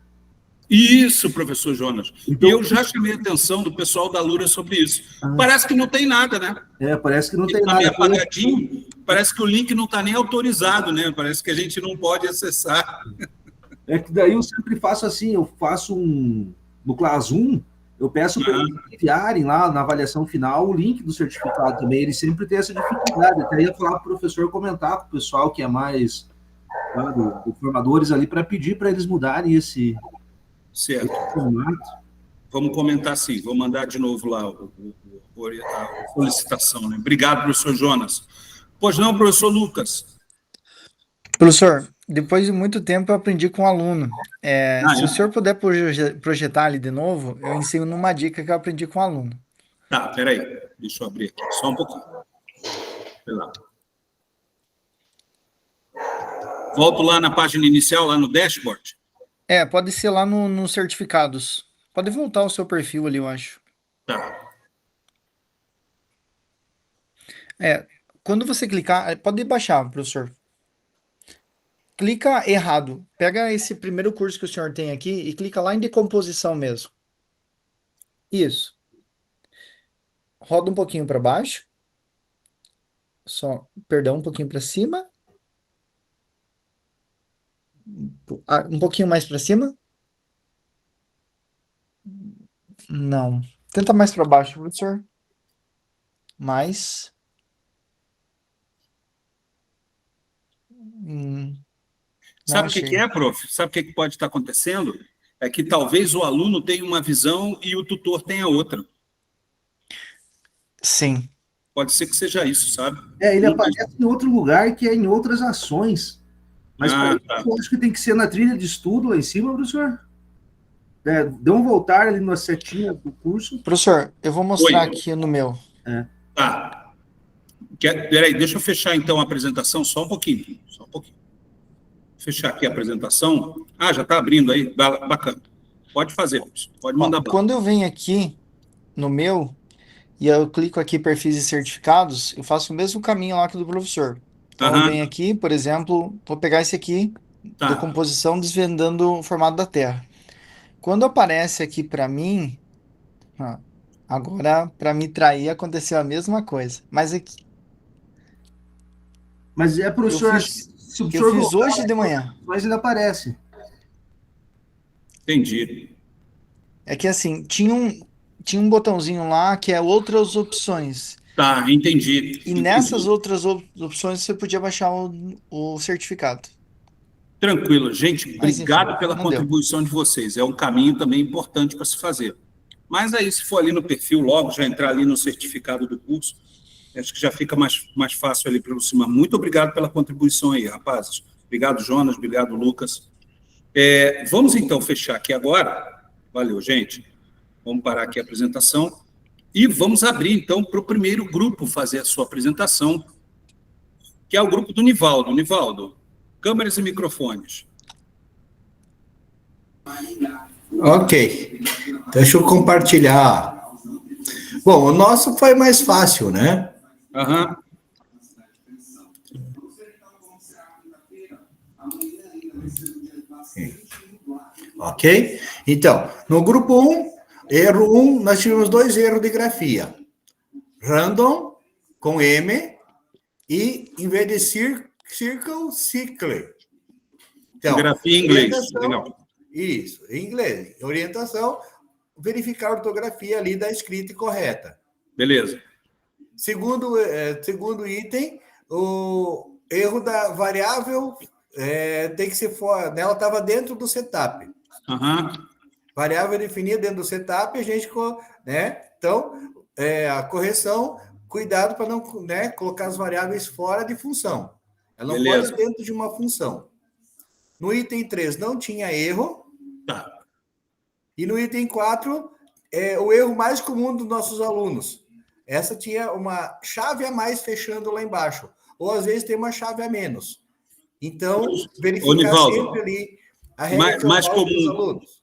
Isso, professor Jonas. Então, e eu já chamei a atenção do pessoal da Alura sobre isso. Parece que não tem nada, né? Parece que não tem Ele tá nada. meio apagadinho, parece que o link não está nem autorizado, né? Parece que a gente não pode acessar. É que daí eu sempre faço assim, eu faço no Class 1, eu peço para eles enviarem lá na avaliação final o link do certificado também, eles sempre têm essa dificuldade, até ia falar para o professor comentar com o pessoal que é mais do formadores ali, para pedir para eles mudarem esse formato. Vamos comentar sim, vou mandar de novo lá a solicitação, né? Obrigado, professor Jonas. Pois não, professor Lucas? Professor, depois de muito tempo eu aprendi com um aluno. Se o senhor puder projetar ali de novo, eu ensino numa dica que eu aprendi com um aluno. Tá, peraí, deixa eu abrir aqui, só um pouquinho. Vai lá. Volto lá na página inicial, lá no dashboard. Pode ser lá no certificados. Pode voltar ao seu perfil ali, eu acho. Tá. Quando você clicar, pode baixar, professor. Clica errado. Pega esse primeiro curso que o senhor tem aqui e clica lá em decomposição mesmo. Isso. Roda um pouquinho para baixo. Perdão, um pouquinho para cima. Um pouquinho mais para cima. Não. Tenta mais para baixo, professor. Mais. Sabe o que é, prof? Sabe o que pode estar acontecendo? É que talvez o aluno tenha uma visão e o tutor tenha outra. Sim. Pode ser que seja isso, sabe? Ele aparece em outro lugar que é em outras ações. Mas eu acho que tem que ser na trilha de estudo lá em cima, professor. Dê um voltar ali na setinha do curso. Professor, eu vou mostrar aqui no meu. Tá. Peraí, deixa eu fechar então a apresentação só um pouquinho. Só um pouquinho. Fechar aqui a apresentação. Já está abrindo aí. Bacana. Pode fazer, professor. Pode mandar. Quando eu venho aqui no meu e eu clico aqui perfis e certificados, eu faço o mesmo caminho lá que do professor. Então eu venho aqui, por exemplo, vou pegar esse aqui, decomposição desvendando o formato da Terra. Quando aparece aqui para mim, agora para me trair aconteceu a mesma coisa. Mas aqui. Mas professor, eu fiz hoje de manhã. Mas ele aparece. Entendi. É que assim, tinha um botãozinho lá que é outras opções. Tá, entendi. E nessas outras opções você podia baixar o certificado. Tranquilo. Gente, obrigado pela contribuição de vocês. É um caminho também importante para se fazer. Mas aí, se for ali no perfil logo, já entrar ali no certificado do curso, acho que já fica mais fácil ali para aproximar. Muito obrigado pela contribuição aí, rapazes. Obrigado, Jonas. Obrigado, Lucas. Vamos, então, fechar aqui agora. Valeu, gente. Vamos parar aqui a apresentação. E vamos abrir, então, para o primeiro grupo fazer a sua apresentação, que é o grupo do Nivaldo. Nivaldo, câmeras e microfones. Ok. Deixa eu compartilhar. Bom, o nosso foi mais fácil, né? Ok? Então, no grupo 1, erro 1, nós tivemos 2 erros de grafia. Random, com M, e em vez de circle, cicle. Então, grafia em inglês. Legal. Isso, em inglês. Orientação, verificar a ortografia ali da escrita correta. Beleza. Segundo item, o erro da variável tem que ser fora. Ela estava dentro do setup. Variável definida dentro do setup, a gente, né? Então, a correção, cuidado para não, né, colocar as variáveis fora de função. Ela não pode dentro de uma função. No item 3 não tinha erro. Tá. E no item 4, o erro mais comum dos nossos alunos. Essa tinha uma chave a mais fechando lá embaixo. Ou às vezes tem uma chave a menos. Então, verificar sempre ali a regra mais comum dos alunos.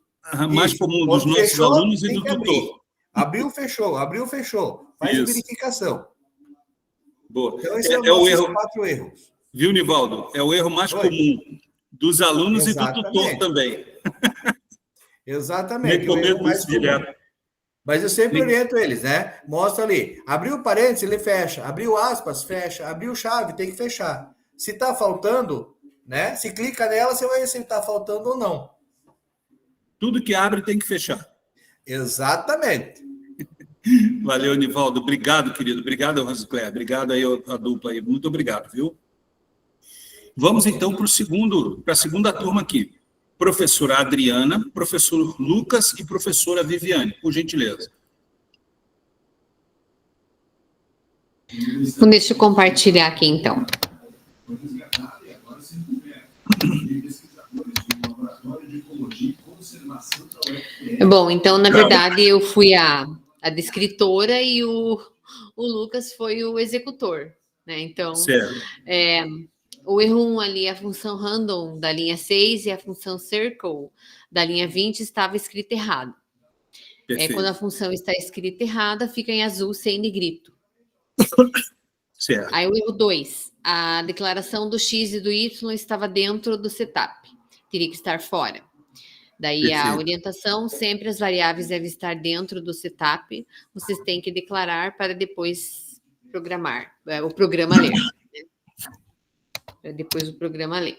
Mais comum dos nossos alunos e do tutor. Abriu, fechou. Faz a verificação. Boa. Então, esse é o erro. 4 erros. Viu, Nivaldo? É o erro mais comum dos alunos e do tutor também. Exatamente. Recomendo isso direto. Mas eu sempre oriento eles, né? Mostra ali. Abriu parênteses, ele fecha. Abriu aspas, fecha. Abriu chave, tem que fechar. Se está faltando, né? Se clica nela, você vai ver se está faltando ou não. Tudo que abre tem que fechar. Exatamente. Valeu, Nivaldo. Obrigado, querido. Obrigado, Rosicléia. Obrigado aí a dupla aí. Muito obrigado, viu? Vamos, então, para a segunda turma aqui. Professora Adriana, professor Lucas e professora Viviane, por gentileza. Então, deixa eu compartilhar aqui, então. Bom, então, na verdade, eu fui a descritora e o Lucas foi o executor, né? Então, o erro 1 ali, a função random da linha 6 e a função circle da linha 20 estava escrita errado. Quando a função está escrita errada, fica em azul sem negrito. Certo. Aí o erro 2, a declaração do X e do Y estava dentro do setup, teria que estar fora. Daí a orientação, sempre as variáveis devem estar dentro do setup, vocês têm que declarar para depois programar, o programa ler. Para depois o programa ler.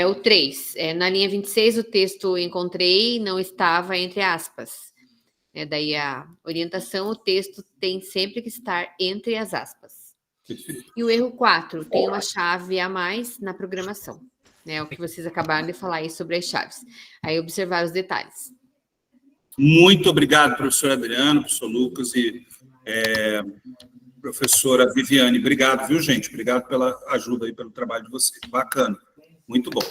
O 3, na linha 26 o texto encontrei, não estava entre aspas. Daí a orientação, o texto tem sempre que estar entre as aspas. E o erro 4, tem uma chave a mais na programação. O que vocês acabaram de falar aí sobre as chaves. Aí observar os detalhes. Muito obrigado, professor Adriano, professor Lucas e professora Viviane. Obrigado, viu, gente? Obrigado pela ajuda aí, pelo trabalho de vocês. Bacana, muito bom.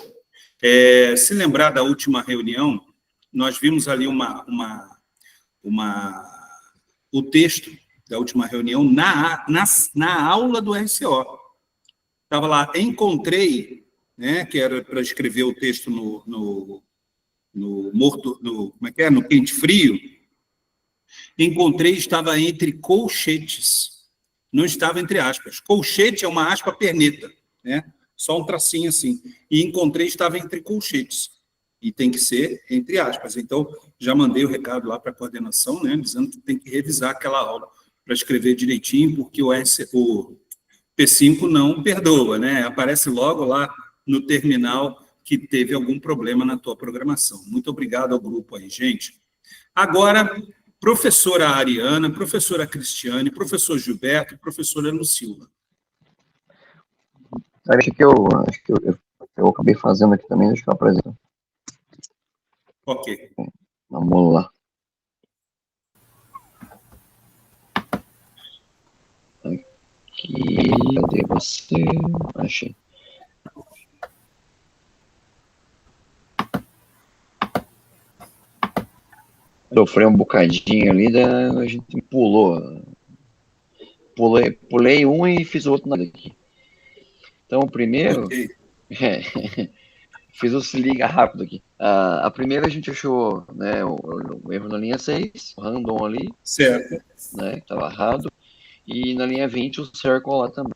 Se lembrar da última reunião, nós vimos ali o texto da última reunião na aula do RCO. Estava lá, encontrei, né, que era para escrever o texto no quente frio. Encontrei, estava entre colchetes, não estava entre aspas. Colchete é uma aspa perneta, né? Só um tracinho assim. E encontrei, estava entre colchetes. E tem que ser entre aspas. Então, já mandei o recado lá para a coordenação, né, dizendo que tem que revisar aquela aula para escrever direitinho, porque o P5 não perdoa, né? Aparece logo lá no terminal que teve algum problema na tua programação. Muito obrigado ao grupo aí, gente. Agora, professora Ariana, professora Cristiane, professor Gilberto, professora Lucila. Acho que eu acabei fazendo aqui também, deixa eu apresentar. Ok. Vamos lá. Aqui, cadê você? Achei. Sofreu um bocadinho ali, a gente pulou. Pulei um e fiz o outro nada aqui. Então, o primeiro... Okay. Fiz o se liga rápido aqui. A primeira a gente achou, né, o erro na linha 6, o random ali. Certo. Né, que estava errado. E na linha 20 o circle lá também.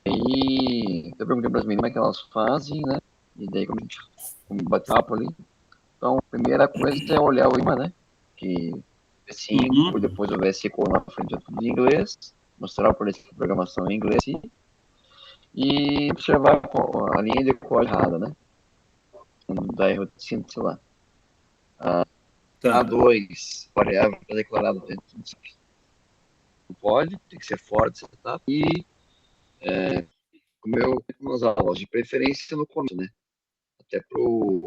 E eu perguntei para as meninas como é que elas fazem, né? E daí como a gente bate papo ali. Então, a primeira coisa é olhar o imã, né? Que V5, depois o VSCO na frente é tudo em inglês. Mostrar para eles que a programação é em inglês. E observar a linha de código errada, né? Da erro de síntese lá. A2, variável declarada dentro do setup. Não pode, tem que ser fora do setup. E, como nas aulas, de preferência no começo, né? Até para o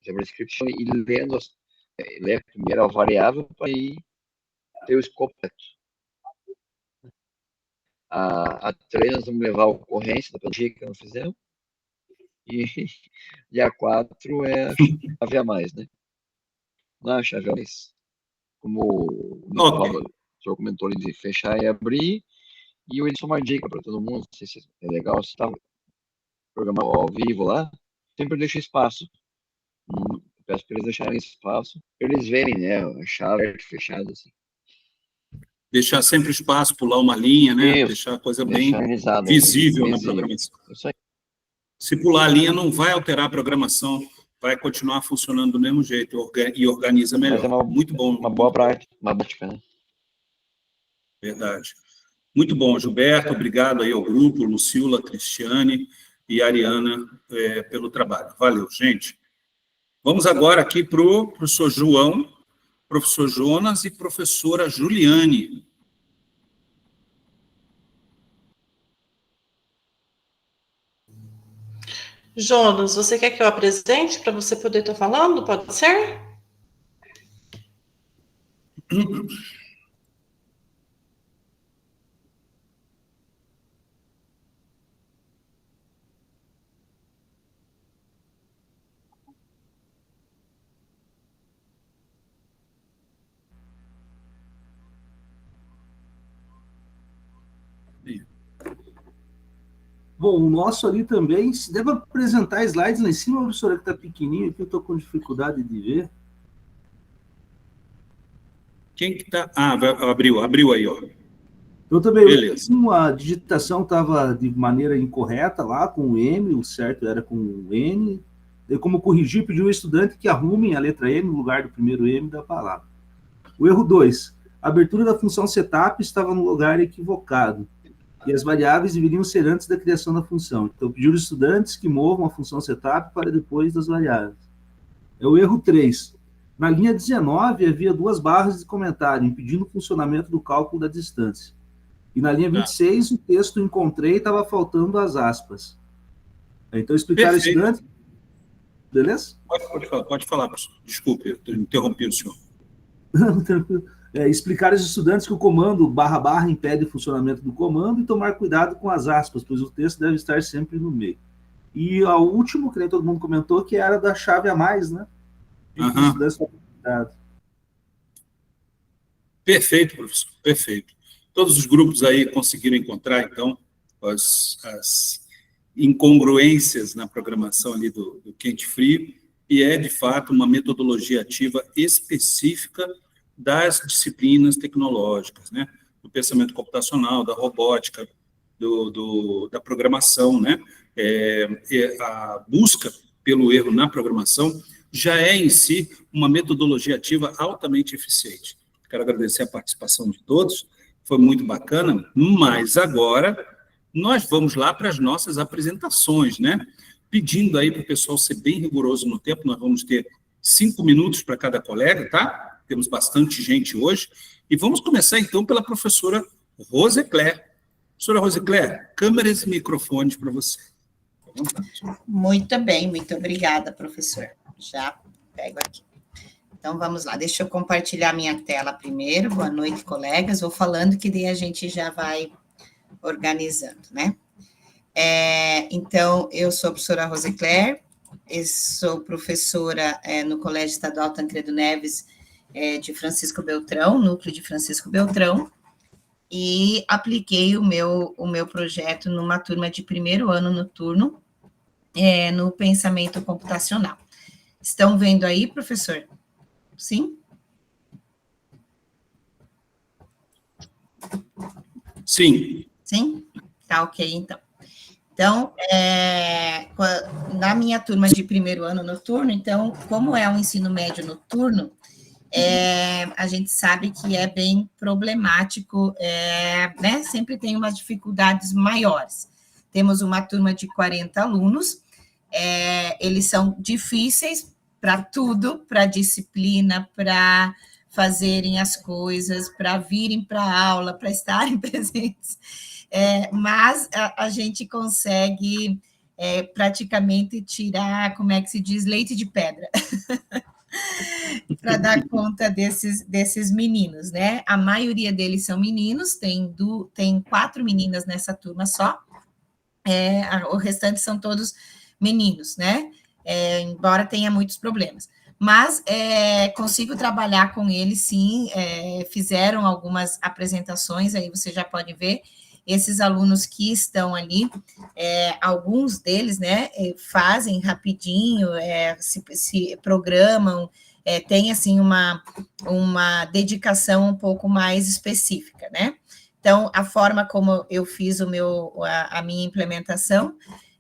JavaScript e lendo ler primeiro a variável para ir ter o escopo completo. A 3 nós vamos levar a ocorrência da plantilha que não fizemos. E a 4 é a chave a mais, né? Não é a chave a mais. Como o senhor comentou ali de fechar e abrir. E o Edson, uma dica para todo mundo, não sei se é legal, se está programando ao vivo lá, sempre deixa espaço. Peço para eles deixarem espaço, para eles verem, né, a chave fechada assim. Deixar sempre espaço, pular uma linha, né? Isso. Deixar a coisa bem visível na programação. Isso aí. Se pular a linha, não vai alterar a programação, vai continuar funcionando do mesmo jeito e organiza melhor. Mas é muito bom. Uma boa prática, né? Verdade. Muito bom, Gilberto. Obrigado aí ao grupo, Lucila, Cristiane. e a Ariana pelo trabalho. Valeu, gente. Vamos agora aqui para o professor João, professor Jonas e professora Juliane. Jonas, você quer que eu apresente para você poder estar falando? Pode ser? Bom, o nosso ali também, se deve apresentar slides lá em cima, professora, que está pequenininho, que eu estou com dificuldade de ver. Quem que está? Ah, abriu aí, ó. Eu também, beleza. A digitação estava de maneira incorreta lá, com o M, o certo era com o N. E como corrigir, pediu ao estudante que arrume a letra M no lugar do primeiro M da palavra. O erro 2, a abertura da função setup estava no lugar equivocado, e as variáveis deveriam ser antes da criação da função. Então, pediu aos estudantes que movam a função setup para depois das variáveis. É o erro 3. Na linha 19, havia 2 barras de comentário, impedindo o funcionamento do cálculo da distância. E na linha 26, o texto encontrei estava faltando as aspas. Então, explicar ao estudante... Beleza? Pode falar, professor. Desculpe, eu interrompi o senhor. Tranquilo. Explicar aos estudantes que o comando // impede o funcionamento do comando e tomar cuidado com as aspas, pois o texto deve estar sempre no meio. E a última, que nem todo mundo comentou, que era da chave a mais, né? Perfeito, professor, perfeito. Todos os grupos aí conseguiram encontrar, então, as incongruências na programação ali do quente-frio, e é, de fato, uma metodologia ativa específica das disciplinas tecnológicas, né? Do pensamento computacional, da robótica, da programação, né? A busca pelo erro na programação já é, em si, uma metodologia ativa altamente eficiente. Quero agradecer a participação de todos, foi muito bacana, mas agora nós vamos lá para as nossas apresentações, né? Pedindo aí para o pessoal ser bem rigoroso no tempo, nós vamos ter 5 minutos para cada colega, tá? Temos bastante gente hoje. E vamos começar, então, pela professora Rosicléia. Professora Rosicléia, câmeras e microfones para você. Muito bem, muito obrigada, professor. Já pego aqui. Então, vamos lá. Deixa eu compartilhar minha tela primeiro. Boa noite, colegas. Vou falando que daí a gente já vai organizando, né? Então, eu sou a professora Rosicléia, sou professora no Colégio Estadual Tancredo Neves, de Francisco Beltrão, núcleo de Francisco Beltrão, e apliquei o meu projeto numa turma de primeiro ano noturno, no pensamento computacional. Estão vendo aí, professor? Sim? Sim. Sim? Tá ok, então. Então, na minha turma de primeiro ano noturno, então, como é um ensino médio noturno, a gente sabe que é bem problemático, né? Sempre tem umas dificuldades maiores. Temos uma turma de 40 alunos, eles são difíceis para tudo, para disciplina, para fazerem as coisas, para virem para a aula, para estarem presentes, mas a gente consegue praticamente tirar, como é que se diz, leite de pedra, para dar conta desses meninos, né? A maioria deles são meninos, tem 4 meninas nessa turma só, o restante são todos meninos, né? Embora tenha muitos problemas. Mas consigo trabalhar com eles, sim, fizeram algumas apresentações, aí você já pode ver, esses alunos que estão ali, alguns deles, né, fazem rapidinho, se programam, tem, assim, uma dedicação um pouco mais específica, né? Então, a forma como eu fiz a minha implementação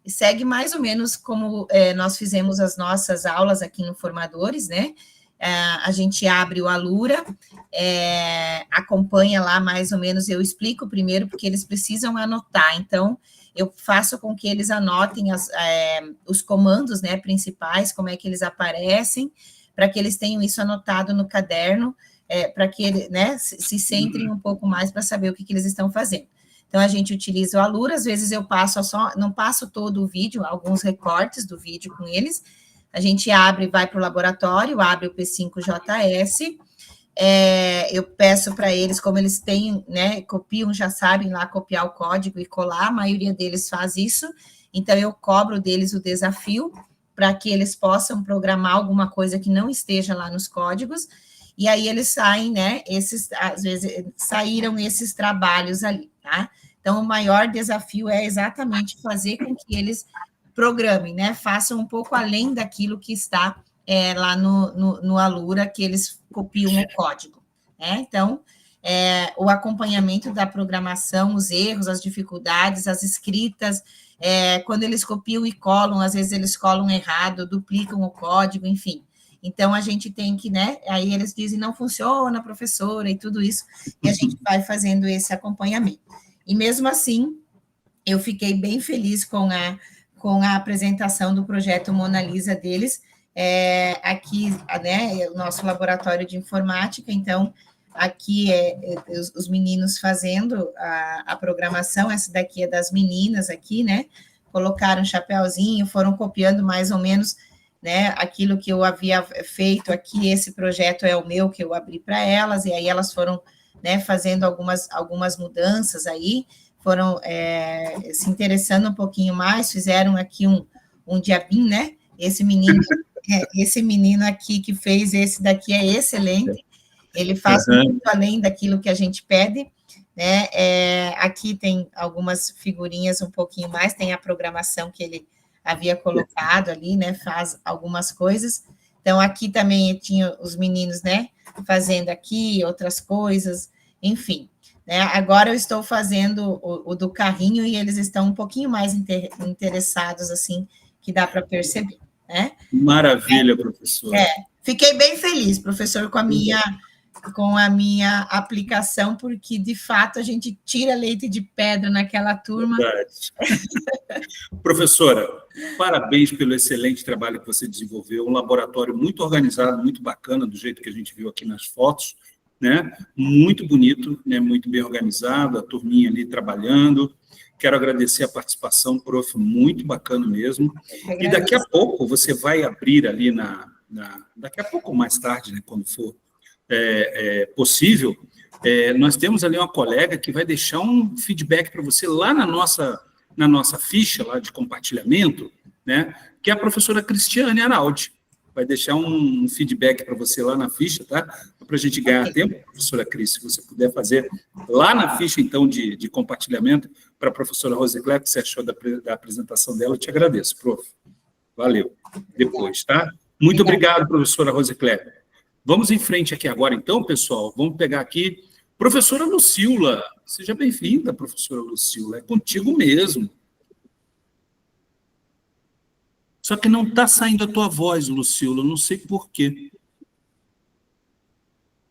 segue mais ou menos como nós fizemos as nossas aulas aqui no Formadores, né? A gente abre o Alura, acompanha lá mais ou menos, eu explico primeiro, porque eles precisam anotar, então, eu faço com que eles anotem os comandos, né, principais, como é que eles aparecem, para que eles tenham isso anotado no caderno, para que eles, né, se centrem um pouco mais para saber o que eles estão fazendo. Então, a gente utiliza o Alura, às vezes eu não passo todo o vídeo, alguns recortes do vídeo com eles, a gente abre, vai para o laboratório, abre o P5JS, eu peço para eles, como eles têm, né, copiam, já sabem lá copiar o código e colar, a maioria deles faz isso, então eu cobro deles o desafio para que eles possam programar alguma coisa que não esteja lá nos códigos, e aí eles saem, né, às vezes saíram esses trabalhos ali, tá? Então, o maior desafio é exatamente fazer com que eles programem, né, façam um pouco além daquilo que está lá no Alura, que eles copiam o código, né? Então, o acompanhamento da programação, os erros, as dificuldades, as escritas, quando eles copiam e colam, às vezes eles colam errado, duplicam o código, enfim. Então, a gente tem que, né, aí eles dizem, não funciona, professora, e tudo isso, e a gente vai fazendo esse acompanhamento. E mesmo assim, eu fiquei bem feliz com a apresentação do projeto Mona Lisa deles, aqui, né, o nosso laboratório de informática, então, aqui os meninos fazendo a programação, essa daqui é das meninas aqui, né, colocaram um chapéuzinho, foram copiando mais ou menos, né, aquilo que eu havia feito aqui, esse projeto é o meu, que eu abri para elas, e aí elas foram, né, fazendo algumas mudanças aí, foram se interessando um pouquinho mais, fizeram aqui um diabinho, né, esse menino aqui que fez esse daqui é excelente, ele faz muito além daquilo que a gente pede, né, aqui tem algumas figurinhas um pouquinho mais, tem a programação que ele havia colocado ali, né, faz algumas coisas, então aqui também tinha os meninos, né, fazendo aqui outras coisas, enfim, né, agora eu estou fazendo o do carrinho e eles estão um pouquinho mais interessados, assim, que dá para perceber, né. Maravilha, professor. Fiquei bem feliz, professor, com a minha aplicação, porque, de fato, a gente tira leite de pedra naquela turma. Verdade. Professora, parabéns pelo excelente trabalho que você desenvolveu, um laboratório muito organizado, muito bacana, do jeito que a gente viu aqui nas fotos, né? Muito bonito, né? Muito bem organizado, a turminha ali trabalhando. Quero agradecer a participação, prof, muito bacana mesmo. E daqui a pouco você vai abrir ali daqui a pouco ou mais tarde, né, quando for possível, nós temos ali uma colega que vai deixar um feedback para você lá na nossa ficha lá de compartilhamento, né, que é a professora Cristiane Araldi. Vai deixar um feedback para você lá na ficha, tá? Para a gente ganhar tempo, professora Cris, se você puder fazer lá na ficha, então, de compartilhamento, para a professora Rosicléia, o que você achou da apresentação dela, eu te agradeço, prof. Valeu. Depois, tá? Muito obrigado, professora Rosicléia. Vamos em frente aqui agora, então, pessoal. Vamos pegar aqui. Professora Lucila, seja bem-vinda, professora Lucila. É contigo mesmo. Só que não está saindo a tua voz, Lucila. Eu não sei por quê.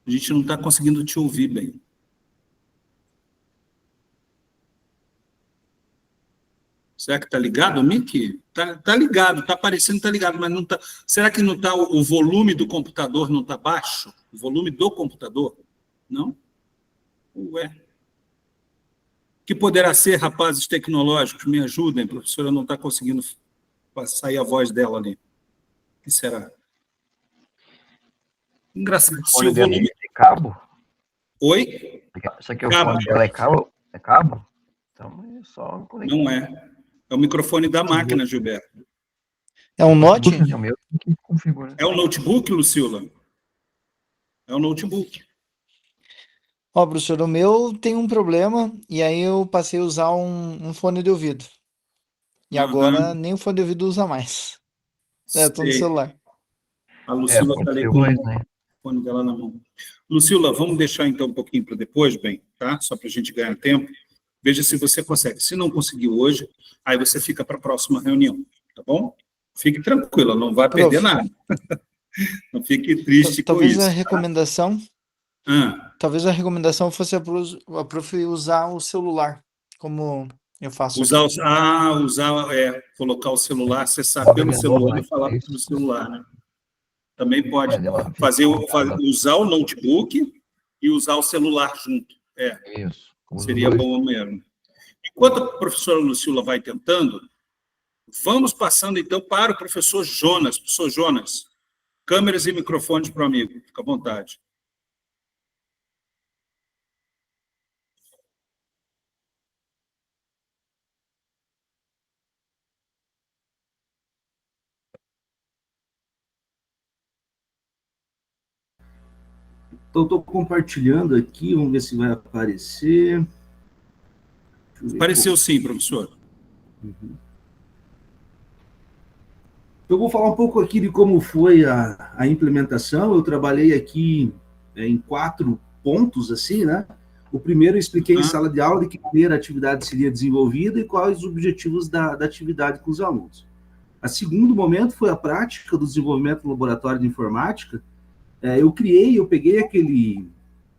A gente não está conseguindo te ouvir bem. Será que está ligado, Mickey? Está ligado, está aparecendo, está ligado, mas não está. Será que não está o volume do computador não está baixo? O volume do computador? Não? Ué. Que poderá ser, rapazes tecnológicos? Me ajudem, professora, não está conseguindo sair a voz dela ali. O que será? Engraçado. O fone dela é cabo? Oi? Isso aqui é o fone dela é cabo? É cabo? Então é só conectar. Não é. É o microfone da máquina, Gilberto. É um Note? É o meu que configura. É o notebook, Lucila? É o notebook. Ó, professor, o meu tem um problema, e aí eu passei a usar um fone de ouvido. E agora nem o fone de ouvido usa mais. Eu tô no celular. A Lucila está ali com o fone dela na mão. Lucila, vamos deixar então um pouquinho para depois, bem, tá? Só para a gente ganhar tempo. Veja se você consegue. Se não conseguir hoje, aí você fica para a próxima reunião, tá bom? Fique tranquila, não vai perder nada. Não fique triste com isso. Talvez a recomendação fosse a prof usar o celular como Eu faço Usar, aqui. colocar o celular, acessar pelo celular e falar pelo celular, né? Também pode usar o notebook e usar o celular junto. Isso. Seria bom mesmo. Enquanto a professora Lucila vai tentando, vamos passando, então, para o professor Jonas. Professor Jonas, câmeras e microfones para o amigo. Fica à vontade. Então, estou compartilhando aqui, vamos ver se vai aparecer. Apareceu sim, professor. Uhum. Eu vou falar um pouco aqui de como foi a implementação. Eu trabalhei aqui em 4 pontos, assim, né? O primeiro eu expliquei em sala de aula de que maneira a atividade seria desenvolvida e quais os objetivos da atividade com os alunos. O segundo momento foi a prática do desenvolvimento do laboratório de informática. Eu peguei aquele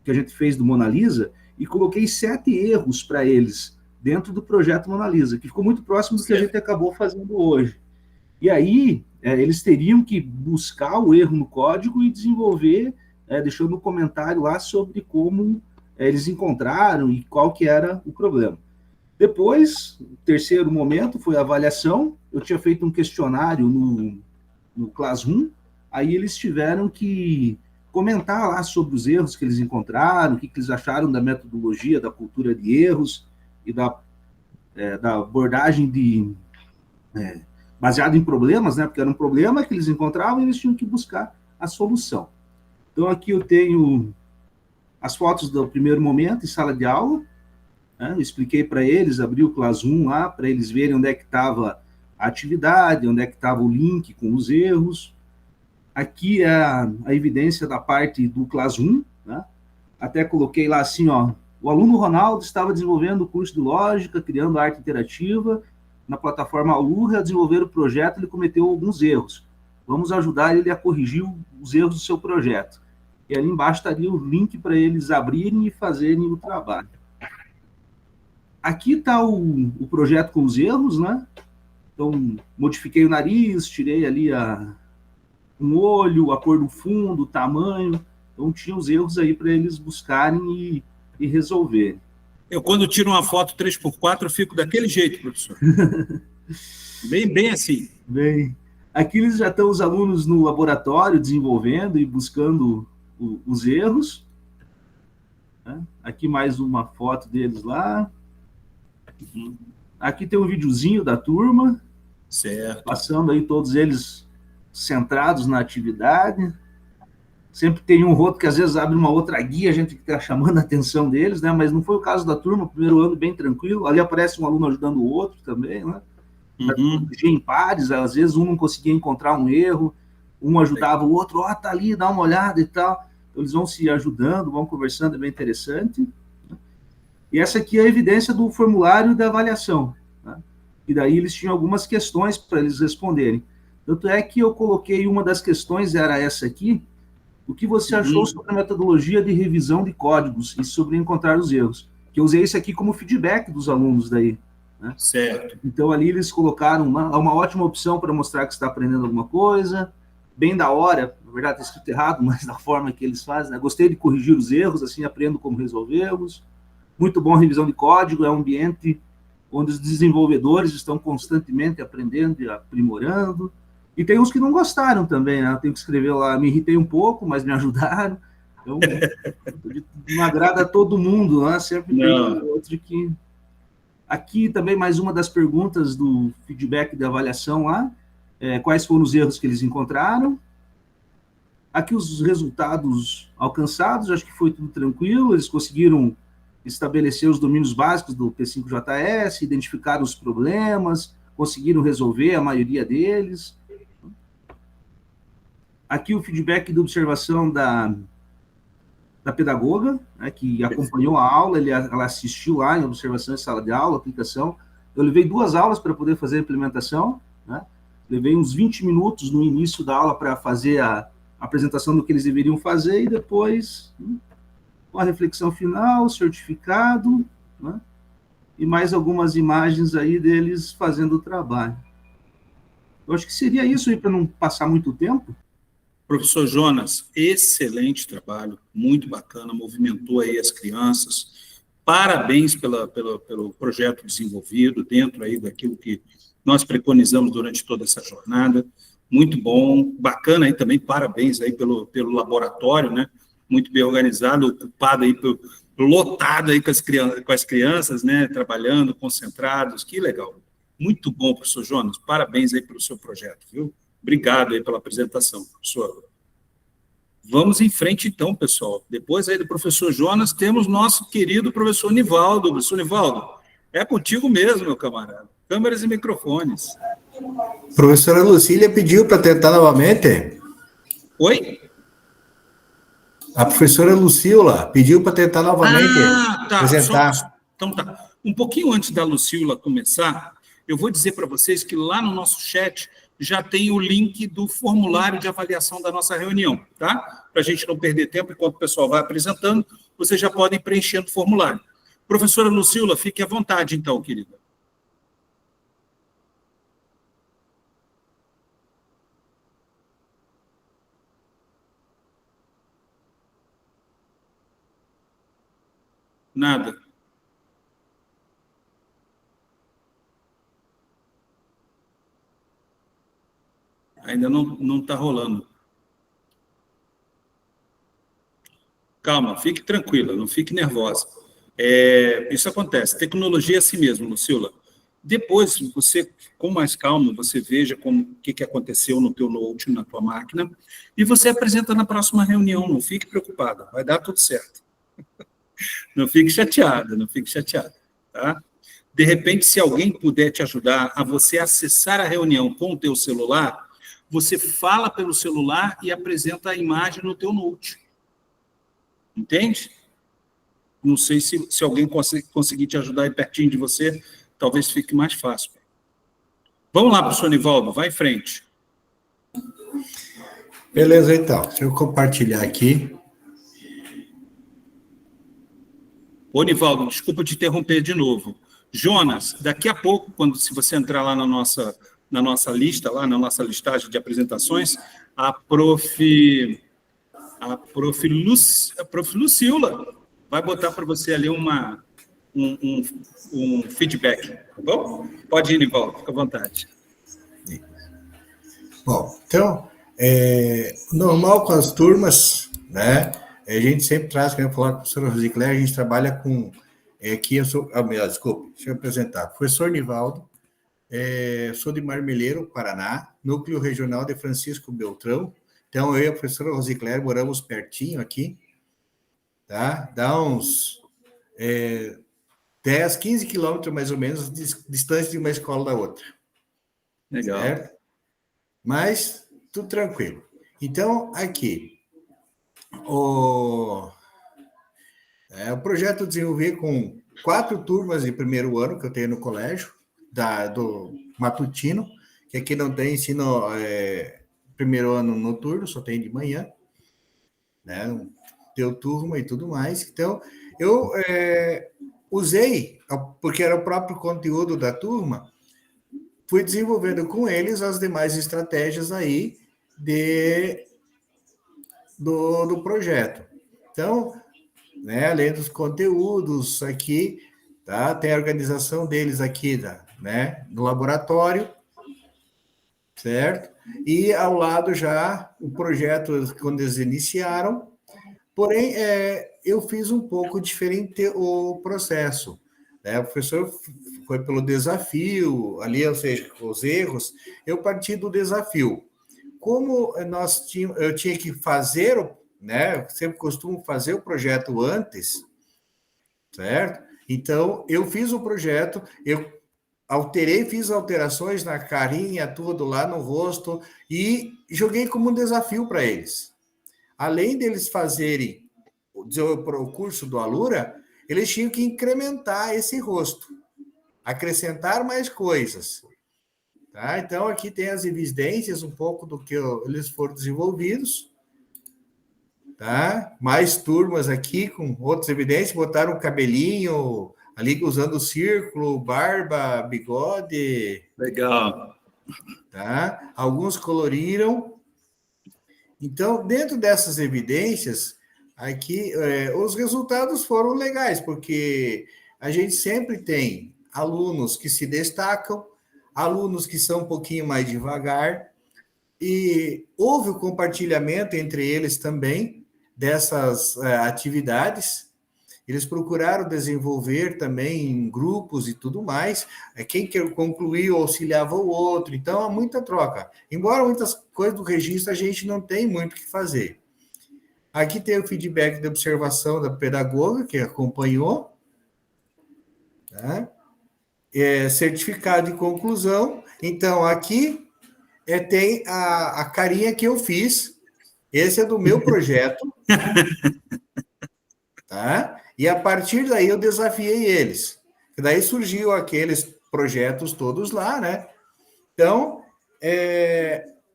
que a gente fez do Mona Lisa e coloquei 7 erros para eles dentro do projeto Mona Lisa, que ficou muito próximo do que a gente acabou fazendo hoje. E aí, eles teriam que buscar o erro no código e desenvolver, deixando um comentário lá sobre como eles encontraram e qual que era o problema. Depois, o terceiro momento foi a avaliação. Eu tinha feito um questionário no Classroom, aí eles tiveram que comentar lá sobre os erros que eles encontraram, o que eles acharam da metodologia, da cultura de erros e da abordagem baseado em problemas, né? Porque era um problema que eles encontravam e eles tinham que buscar a solução. Então, aqui eu tenho as fotos do primeiro momento em sala de aula, né? Eu expliquei para eles, abri o Classroom lá, para eles verem onde é que estava a atividade, onde é que estava o link com os erros. Aqui é a evidência da parte do Classroom, né? Até coloquei lá assim, ó, o aluno Ronaldo estava desenvolvendo o curso de lógica, criando arte interativa, na plataforma Aluha, a desenvolver o projeto, ele cometeu alguns erros. Vamos ajudar ele a corrigir os erros do seu projeto. E ali embaixo estaria o link para eles abrirem e fazerem o trabalho. Aqui está o projeto com os erros, né? Então, modifiquei o nariz, tirei ali um olho, a cor do fundo, o tamanho. Então, tinha os erros aí para eles buscarem e resolverem. Eu, quando tiro uma foto 3x4, eu fico daquele jeito, professor. bem assim. Bem, aqui eles já estão os alunos no laboratório desenvolvendo e buscando os erros. Aqui mais uma foto deles lá. Aqui tem um videozinho da turma. Certo. Passando aí todos eles centrados na atividade. Sempre tem um outro que às vezes abre uma outra guia, a gente está chamando a atenção deles, né? Mas não foi o caso da turma, primeiro ano bem tranquilo. Ali aparece um aluno ajudando o outro também, né? Em pares, às vezes um não conseguia encontrar um erro, um ajudava o outro, tá ali, dá uma olhada e tal. Então, eles vão se ajudando, vão conversando, é bem interessante. E essa aqui é a evidência do formulário da avaliação, né? E daí eles tinham algumas questões para eles responderem. Tanto é que eu coloquei uma das questões, era essa aqui: o que você achou sobre a metodologia de revisão de códigos e sobre encontrar os erros? Que eu usei isso aqui como feedback dos alunos daí, né? Certo. Então, ali eles colocaram uma ótima opção para mostrar que está aprendendo alguma coisa, bem da hora, na verdade está escrito errado, mas da forma que eles fazem, né? Gostei de corrigir os erros, assim aprendo como resolvê-los. Muito bom a revisão de código, é um ambiente onde os desenvolvedores estão constantemente aprendendo e aprimorando. E tem uns que não gostaram também, né? Eu tenho que escrever lá, me irritei um pouco, mas me ajudaram. Então, não agrada a todo mundo, né? Sempre tem outro que... Aqui também mais uma das perguntas do feedback da avaliação lá, quais foram os erros que eles encontraram. Aqui os resultados alcançados, acho que foi tudo tranquilo, eles conseguiram estabelecer os domínios básicos do P5JS, identificaram os problemas, conseguiram resolver a maioria deles. Aqui o feedback de observação da pedagoga, né, que acompanhou a aula, ela assistiu lá em observação em sala de aula, aplicação. Eu levei 2 aulas para poder fazer a implementação, né? Levei uns 20 minutos no início da aula para fazer a apresentação do que eles deveriam fazer e depois uma reflexão final, certificado, né? e mais algumas imagens aí deles fazendo o trabalho. Eu acho que seria isso aí, para não passar muito tempo. Professor Jonas, excelente trabalho, muito bacana, movimentou aí as crianças. Parabéns pelo projeto desenvolvido, dentro aí daquilo que nós preconizamos durante toda essa jornada. Muito bom, bacana aí também, parabéns aí pelo laboratório, né? Muito bem organizado, ocupado aí, lotado aí com as crianças, né? Trabalhando, concentrados, que legal. Muito bom, professor Jonas, parabéns aí pelo seu projeto, viu? Obrigado aí pela apresentação, professor. Vamos em frente então, pessoal. Depois aí do professor Jonas, temos nosso querido professor Nivaldo. Professor Nivaldo, é contigo mesmo, meu camarada. Câmeras e microfones. Professora Lucília pediu para tentar novamente. Oi? A professora Lucila pediu para tentar novamente tá. apresentar. Então tá. Um pouquinho antes da Lucila começar, eu vou dizer para vocês que lá no nosso chat já tem o link do formulário de avaliação da nossa reunião, tá? Para a gente não perder tempo, enquanto o pessoal vai apresentando, vocês já podem ir preenchendo o formulário. Professora Lucila, fique à vontade, então, querida. Nada. Ainda não está rolando. Calma, fique tranquila, não fique nervosa. Isso acontece. Tecnologia é assim mesmo, Lucila. Depois, você, com mais calma, você veja o que aconteceu no teu Note, na tua máquina, e você apresenta na próxima reunião. Não fique preocupada, vai dar tudo certo. Não fique chateada, tá? De repente, se alguém puder te ajudar a você acessar a reunião com o teu celular, você fala pelo celular e apresenta a imagem no teu Note. Entende? Não sei se alguém conseguir te ajudar aí pertinho de você, talvez fique mais fácil. Vamos lá, professor Nivaldo, vai em frente. Beleza, então. Deixa eu compartilhar aqui. Ô, Nivaldo, desculpa te interromper de novo. Jonas, daqui a pouco, se você entrar lá na nossa lista, lá na nossa listagem de apresentações, a prof. Lucila vai botar para você ali um feedback, tá bom? Pode ir, Nivaldo, fica à vontade. Bom, então, normal com as turmas, né? A gente sempre traz, como eu falar com a professora Rosicléia, a gente trabalha com... Aqui eu sou... desculpe, deixa eu apresentar. Professor Nivaldo, sou de Marmeleiro, Paraná, núcleo regional de Francisco Beltrão. Então, eu e a professora Rosicléia moramos pertinho aqui, tá? Dá uns 10, 15 quilômetros, mais ou menos, de distância de uma escola da outra. Legal. Certo? Mas, tudo tranquilo. Então, aqui, o projeto desenvolvi com 4 turmas de primeiro ano que eu tenho no colégio, do matutino, que aqui não tem ensino primeiro ano noturno, só tem de manhã, né? Deu turma e tudo mais. Então, eu usei, porque era o próprio conteúdo da turma, fui desenvolvendo com eles as demais estratégias aí do projeto. Então, né, além dos conteúdos aqui, tá? Tem a organização deles aqui, né, no laboratório, certo? E ao lado já o projeto, quando eles iniciaram, porém, eu fiz um pouco diferente o processo, né? O professor foi pelo desafio, ali, ou seja, os erros, eu parti do desafio. Como eu tinha que fazer, né? Sempre costumo fazer o projeto antes, certo? Então, eu fiz o projeto, eu fiz alterações na carinha, tudo lá no rosto, e joguei como um desafio para eles. Além deles fazerem o curso do Alura, eles tinham que incrementar esse rosto, acrescentar mais coisas. Tá? Então, aqui tem as evidências, um pouco do que eles foram desenvolvidos. Tá? Mais turmas aqui com outras evidências, botaram o cabelinho ali usando círculo, barba, bigode. Legal. Tá? Alguns coloriram. Então, dentro dessas evidências, aqui, os resultados foram legais, porque a gente sempre tem alunos que se destacam, alunos que são um pouquinho mais devagar, e houve o compartilhamento entre eles também dessas atividades. Eles procuraram desenvolver também em grupos e tudo mais. Quem concluiu auxiliava o outro. Então, há muita troca. Embora muitas coisas do registro a gente não tem muito o que fazer. Aqui tem o feedback de observação da pedagoga, que acompanhou. Tá? Certificado de conclusão. Então, aqui tem a carinha que eu fiz. Esse é do meu projeto. Tá? E a partir daí eu desafiei eles. E daí surgiu aqueles projetos todos lá, né? Então,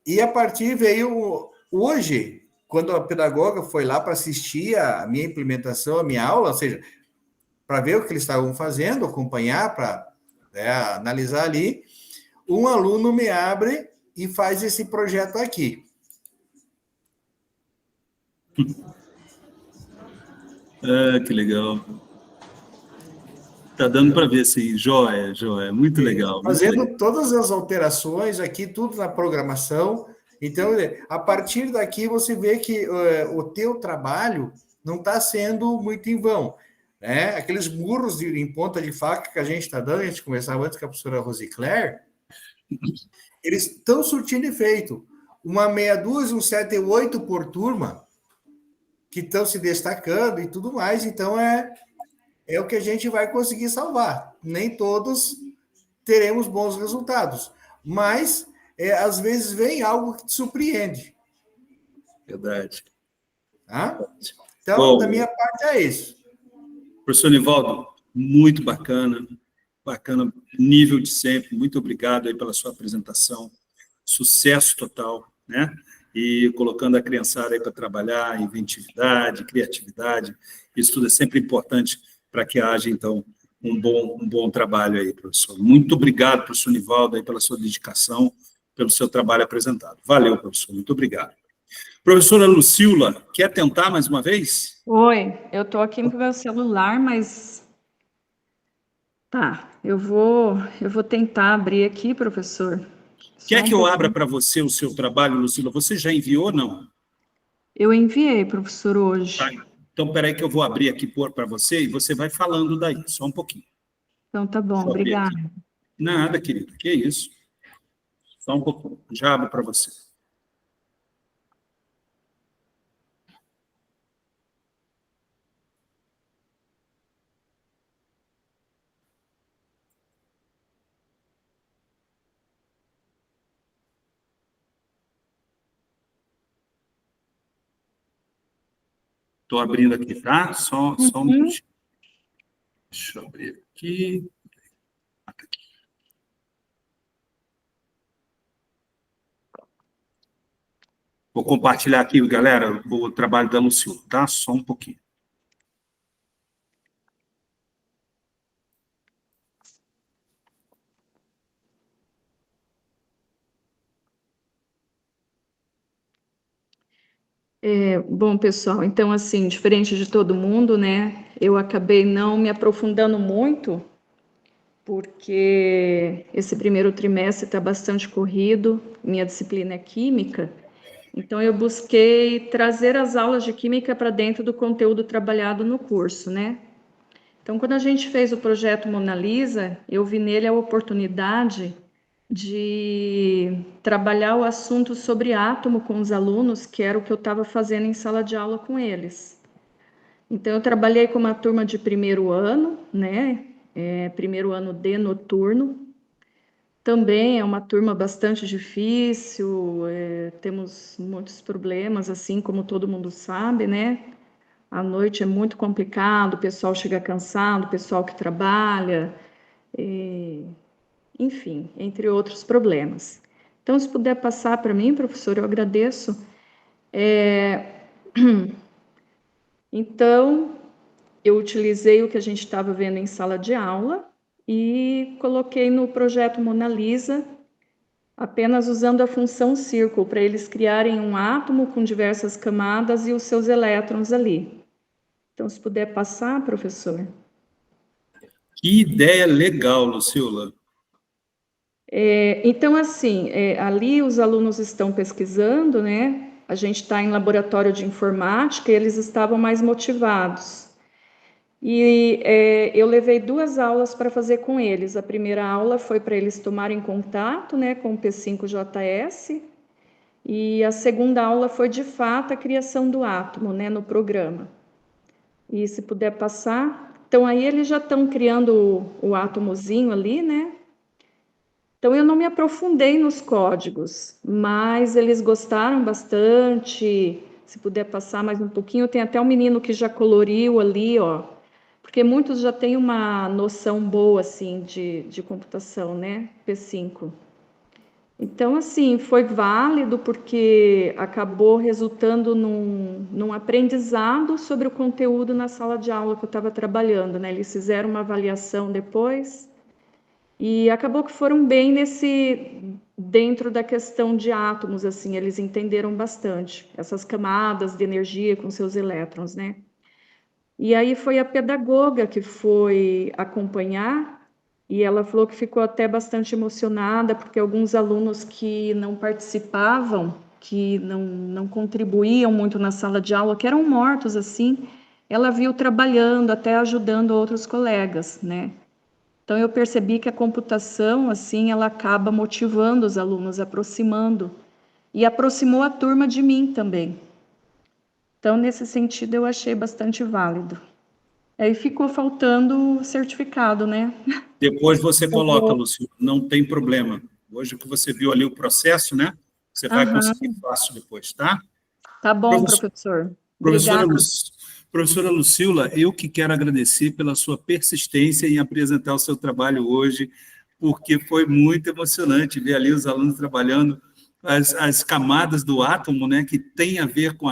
e a partir veio hoje, quando a pedagoga foi lá para assistir a minha implementação, a minha aula, ou seja, para ver o que eles estavam fazendo, acompanhar, para analisar ali, um aluno me abre e faz esse projeto aqui. Que legal. Tá dando para ver, sim. Joia. Muito legal. Fazendo muito legal. Todas as alterações aqui, tudo na programação. Então, a partir daqui, você vê que o teu trabalho não está sendo muito em vão. Né? Aqueles murros em ponta de faca que a gente está dando, a gente conversava antes com a professora Rosicler, eles estão surtindo efeito. Uma meia dúzia, um 7 e 8 por turma, que estão se destacando e tudo mais. Então, é o que a gente vai conseguir salvar. Nem todos teremos bons resultados, mas às vezes vem algo que te surpreende. Verdade. Tá? Então, da minha parte é isso. Professor Nivaldo, muito bacana, nível de sempre. Muito obrigado aí pela sua apresentação. Sucesso total, né? E colocando a criançada aí para trabalhar, inventividade, criatividade, isso tudo é sempre importante para que haja, então, um bom trabalho aí, professor. Muito obrigado, professor Nivaldo, aí pela sua dedicação, pelo seu trabalho apresentado. Valeu, professor, muito obrigado. Professora Lucila, quer tentar mais uma vez? Oi, eu estou aqui no meu celular, mas... Tá, eu vou tentar abrir aqui, professor. Quer que eu abra para você o seu trabalho, Lucila? Você já enviou ou não? Eu enviei, professor, hoje. Tá. Então, espera aí que eu vou abrir aqui para você e você vai falando daí, só um pouquinho. Então, tá bom, obrigada. Nada, querido, que isso. Só um pouquinho, já abro para você. Estou abrindo aqui, tá? Só um minutinho. Deixa eu abrir aqui. Vou compartilhar aqui, galera, o trabalho da Lucila, tá? Só um pouquinho. Bom, pessoal, então, assim, diferente de todo mundo, né, eu acabei não me aprofundando muito, porque esse primeiro trimestre está bastante corrido, minha disciplina é Química, então eu busquei trazer as aulas de Química para dentro do conteúdo trabalhado no curso, né. Então, quando a gente fez o projeto Mona Lisa, eu vi nele a oportunidade de trabalhar o assunto sobre átomo com os alunos, que era o que eu estava fazendo em sala de aula com eles. Então, eu trabalhei com uma turma de primeiro ano, né? Primeiro ano de noturno. Também é uma turma bastante difícil, temos muitos problemas, assim como todo mundo sabe, né? À noite é muito complicado, o pessoal chega cansado, o pessoal que trabalha, enfim, entre outros problemas. Então, se puder passar para mim, professor, eu agradeço. Então, eu utilizei o que a gente estava vendo em sala de aula e coloquei no projeto Mona Lisa, apenas usando a função círculo, para eles criarem um átomo com diversas camadas e os seus elétrons ali. Então, se puder passar, professor. Que ideia legal, Lucila. Então, assim, ali os alunos estão pesquisando, né? A gente está em laboratório de informática e eles estavam mais motivados. E eu levei 2 aulas para fazer com eles. A primeira aula foi para eles tomarem contato, né, com o P5JS, e a segunda aula foi, de fato, a criação do átomo, né, no programa. E se puder passar... Então, aí eles já estão criando o átomozinho ali, né? Então, eu não me aprofundei nos códigos, mas eles gostaram bastante. Se puder passar mais um pouquinho, tem até um menino que já coloriu ali, ó, porque muitos já têm uma noção boa, assim, de computação, né? P5. Então, assim, foi válido porque acabou resultando num aprendizado sobre o conteúdo na sala de aula que eu estava trabalhando, né? Eles fizeram uma avaliação depois e acabou que foram bem dentro da questão de átomos, assim, eles entenderam bastante essas camadas de energia com seus elétrons, né? E aí foi a pedagoga que foi acompanhar e ela falou que ficou até bastante emocionada, porque alguns alunos que não participavam, que não contribuíam muito na sala de aula, que eram mortos, assim, ela viu trabalhando, até ajudando outros colegas, né? Então, eu percebi que a computação, assim, ela acaba motivando os alunos, aproximando, e aproximou a turma de mim também. Então, nesse sentido, eu achei bastante válido. Aí ficou faltando o certificado, né? Depois você coloca, Lúcio, não tem problema. Hoje que você viu ali o processo, né? Você vai conseguir fácil depois, tá? Tá bom, professor. Professora, Obrigada. professora Lucila, eu que quero agradecer pela sua persistência em apresentar o seu trabalho hoje, porque foi muito emocionante ver ali os alunos trabalhando as camadas do átomo, né, que tem a ver com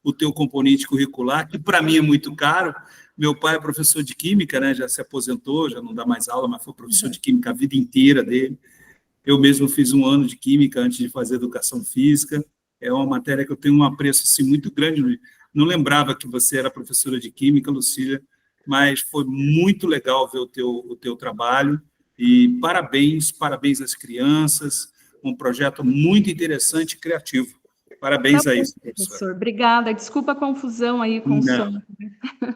o teu componente curricular, que para mim é muito caro. Meu pai é professor de química, né, já se aposentou, já não dá mais aula, mas foi professor de química a vida inteira dele. Eu mesmo fiz 1 ano de química antes de fazer educação física. É uma matéria que eu tenho um apreço assim, muito grande. Não lembrava que você era professora de química, Lucília, mas foi muito legal ver o teu trabalho. E parabéns às crianças. Um projeto muito interessante e criativo. Parabéns a isso, professor. Obrigada. Desculpa a confusão aí com o som.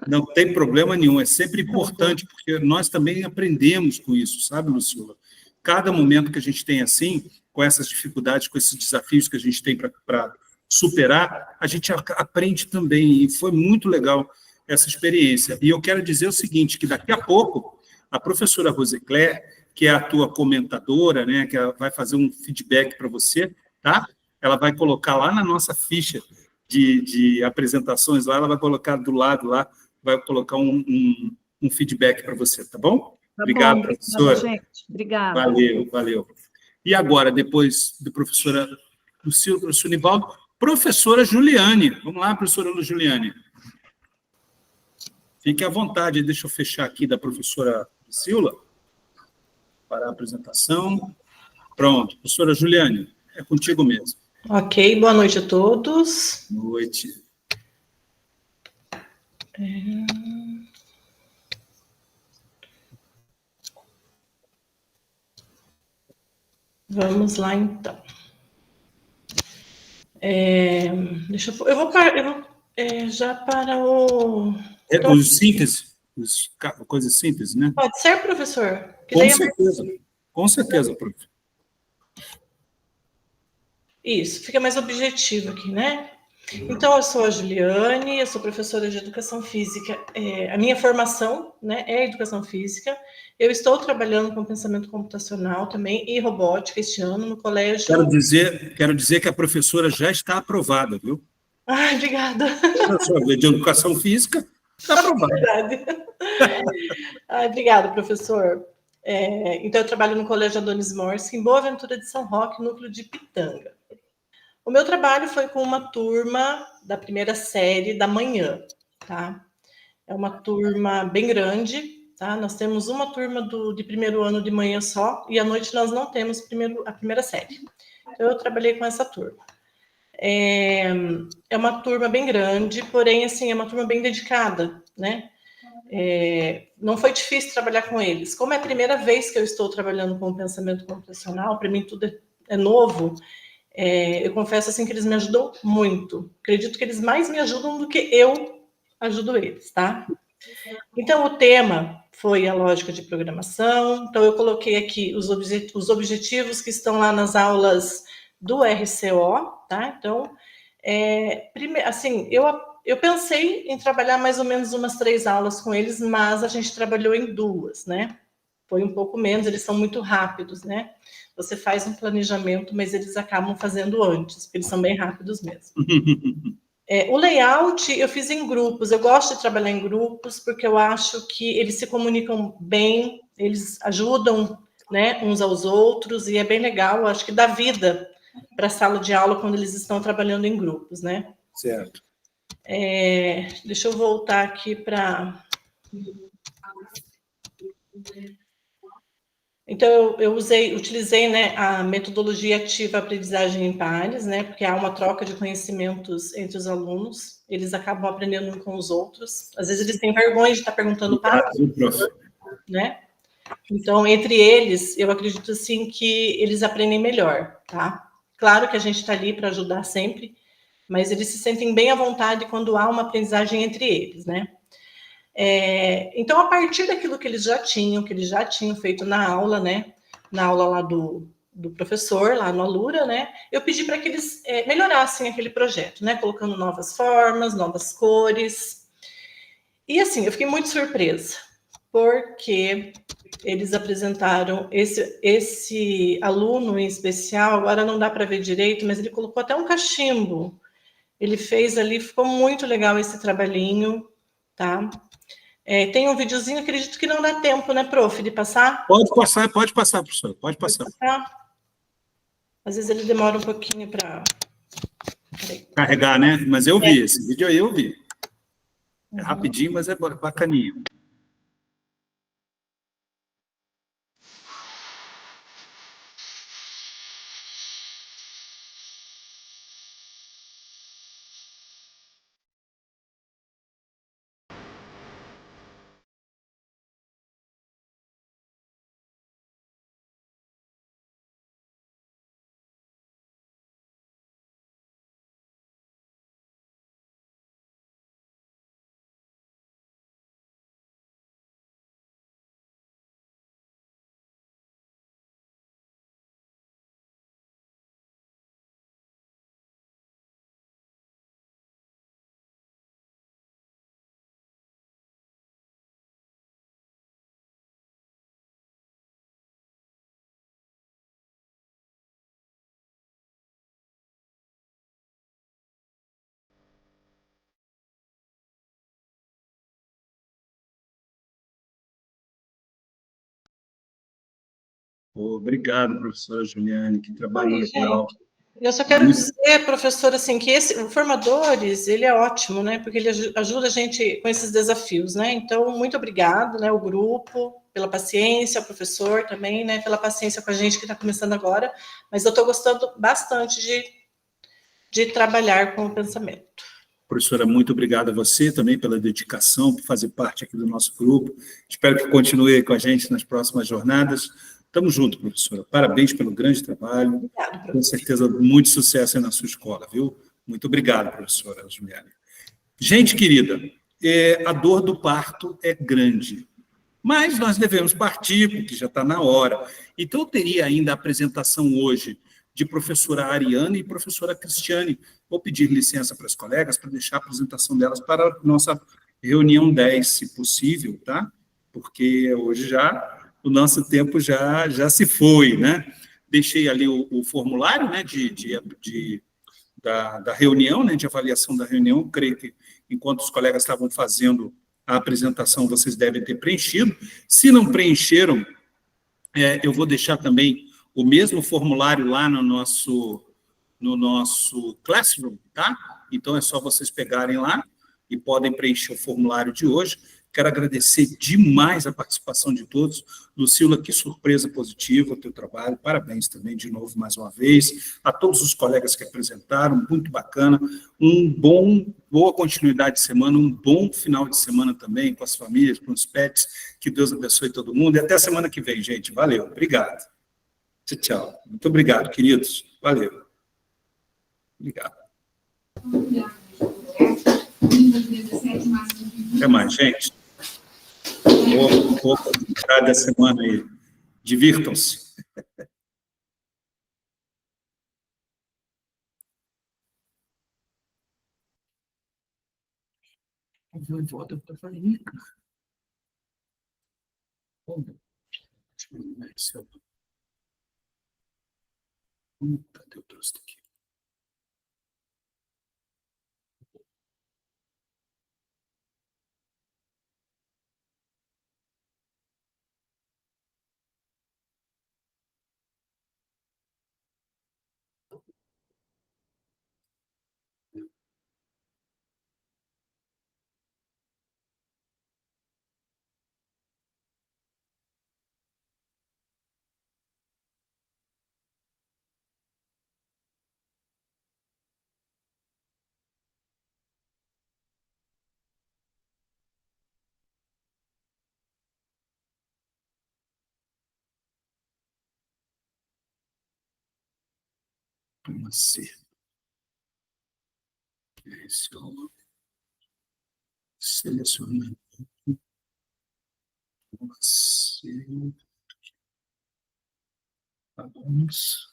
Não tem problema nenhum. É sempre importante, porque nós também aprendemos com isso, sabe, Lucila? Cada momento que a gente tem assim, com essas dificuldades, com esses desafios que a gente tem para superar, a gente aprende também, e foi muito legal essa experiência. E eu quero dizer o seguinte, que daqui a pouco, a professora Rosicléia, que é a tua comentadora, né, que ela vai fazer um feedback para você, tá? Ela vai colocar lá na nossa ficha de apresentações, lá, ela vai colocar do lado lá, vai colocar um feedback para você, tá bom? Tá Obrigado, bom, professora. gente. Obrigada. Valeu. E agora, depois da professora Lucila, professor Nivaldo, professora Juliane. Vamos lá, professora Juliane. Fique à vontade, deixa eu fechar aqui da professora Lucila para a apresentação. Pronto, professora Juliane, é contigo mesmo. Ok, boa noite a todos. Boa noite. Vamos lá, então. Eu vou já para o... Os síntese, coisas simples, né? Pode ser, professor? Com certeza, professor. Isso, fica mais objetivo aqui, né? Então, eu sou a Juliane, eu sou professora de Educação Física. A minha formação, né, é Educação Física. Eu estou trabalhando com pensamento computacional também e robótica este ano no colégio... Quero dizer que a professora já está aprovada, viu? Ai, obrigada. De Educação Física, está aprovada. Verdade. Obrigada, professor. Então, eu trabalho no Colégio Adonis Morse, em Boa Ventura de São Roque, núcleo de Pitanga. O meu trabalho foi com uma turma da primeira série da manhã, tá? É uma turma bem grande, tá? Nós temos uma turma de primeiro ano de manhã só, e à noite nós não temos a primeira série. Então, eu trabalhei com essa turma. É uma turma bem grande, porém, assim, é uma turma bem dedicada, né? Não foi difícil trabalhar com eles. Como é a primeira vez que eu estou trabalhando com o pensamento computacional, para mim tudo é novo, eu confesso assim que eles me ajudam muito. Acredito que eles mais me ajudam do que eu ajudo eles, tá? Então, o tema foi a lógica de programação. Então, eu coloquei aqui os objetivos que estão lá nas aulas do RCO, tá? Então, assim, eu pensei em trabalhar mais ou menos umas 3 aulas com eles, mas a gente trabalhou em 2, né? Foi um pouco menos, eles são muito rápidos, né? Você faz um planejamento, mas eles acabam fazendo antes, porque eles são bem rápidos mesmo. O layout eu fiz em grupos, eu gosto de trabalhar em grupos, porque eu acho que eles se comunicam bem, eles ajudam, né, uns aos outros, e é bem legal, eu acho que dá vida para a sala de aula quando eles estão trabalhando em grupos, né? Certo. Deixa eu voltar aqui para... Então, eu utilizei, né, a metodologia ativa aprendizagem em pares, né, porque há uma troca de conhecimentos entre os alunos, eles acabam aprendendo um com os outros. Às vezes eles têm vergonha de estar perguntando para né? Então, entre eles, eu acredito, assim, que eles aprendem melhor, tá? Claro que a gente está ali para ajudar sempre, mas eles se sentem bem à vontade quando há uma aprendizagem entre eles, né? Então, a partir daquilo que eles já tinham feito na aula, né? Na aula lá do professor, lá no Alura, né? Eu pedi para que eles melhorassem aquele projeto, né? Colocando novas formas, novas cores. E, assim, eu fiquei muito surpresa, porque eles apresentaram esse aluno em especial, agora não dá para ver direito, mas ele colocou até um cachimbo. Ele fez ali, ficou muito legal esse trabalhinho, tá? Tem um videozinho, acredito que não dá tempo, né, prof, de passar? Pode passar, professor, pode passar. Às vezes ele demora um pouquinho para... Carregar, né? Mas eu vi, esse vídeo aí eu vi. É rapidinho, mas é bacaninho. Obrigado, professora Juliane, que trabalho legal. Eu só quero dizer, professor, assim, que o Formadores, ele é ótimo, né, porque ele ajuda a gente com esses desafios, né, então, muito obrigado, né, o grupo, pela paciência, o professor também, né, pela paciência com a gente que está começando agora, mas eu estou gostando bastante de trabalhar com o pensamento. Professora, muito obrigado a você também pela dedicação, por fazer parte aqui do nosso grupo. Espero que continue com a gente nas próximas jornadas. Estamos juntos, professora. Parabéns pelo grande trabalho. Obrigado, professor. Com certeza, muito sucesso aí na sua escola, viu? Muito obrigado, professora Juliane. Gente querida, a dor do parto é grande, mas nós devemos partir, porque já está na hora. Então, eu teria ainda a apresentação hoje de professora Ariana e professora Cristiane. Vou pedir licença para as colegas para deixar a apresentação delas para a nossa reunião 10, se possível, tá? Porque hoje já o nosso tempo já se foi, né? Deixei ali o formulário, né, da reunião, né, de avaliação da reunião. Creio que, enquanto os colegas estavam fazendo a apresentação, vocês devem ter preenchido. Se não preencheram, eu vou deixar também o mesmo formulário lá no nosso Classroom, tá? Então, é só vocês pegarem lá. e podem preencher o formulário de hoje. Quero agradecer demais a participação de todos. Lucila, que surpresa positiva o teu trabalho. Parabéns também, de novo, mais uma vez. A todos os colegas que apresentaram, muito bacana. Boa continuidade de semana, um bom final de semana também com as famílias, com os pets. Que Deus abençoe todo mundo. E até a semana que vem, gente. Valeu. Obrigado. Tchau, tchau. Muito obrigado, queridos. Valeu. Obrigado. Até mais, gente. Boa oportunidade da semana aí. Divirtam-se. Volta para a família. Cadê o troço aqui? Selecionando. Vamos.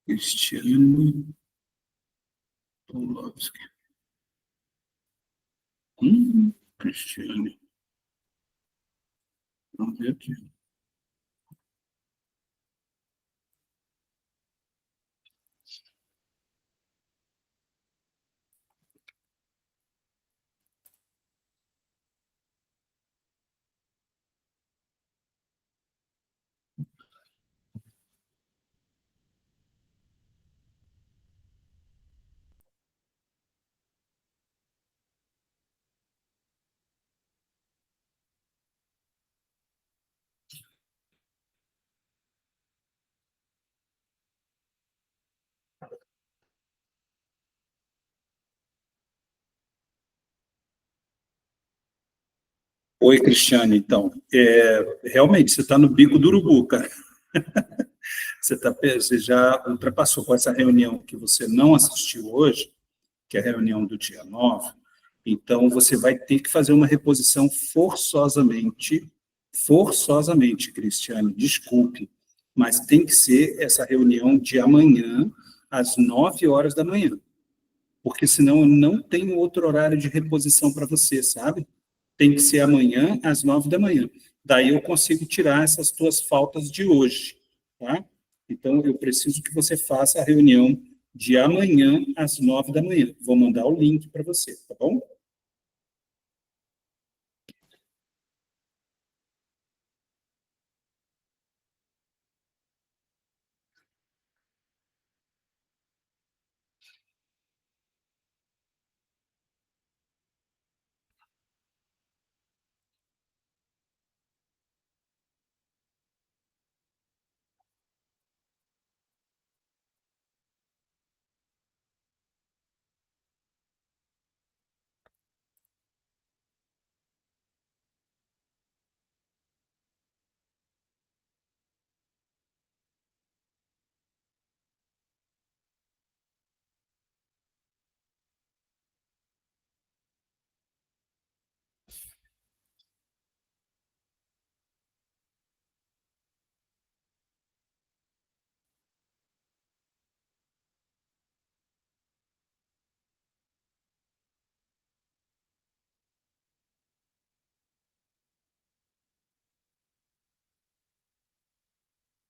Cristiano Pavlovski. Cristiano. Vamos ver aqui. Oi, Cristiane. Então, realmente, você está no bico do urubu, cara. Você já ultrapassou com essa reunião que você não assistiu hoje, que é a reunião do dia 9, então você vai ter que fazer uma reposição forçosamente, Cristiane, desculpe, mas tem que ser essa reunião de amanhã, às 9 horas da manhã, porque senão eu não tenho outro horário de reposição para você, sabe? Tem que ser amanhã, às 9 da manhã. Daí eu consigo tirar essas tuas faltas de hoje, tá? Então, eu preciso que você faça a reunião de amanhã, às 9 da manhã. Vou mandar o link para você, tá bom?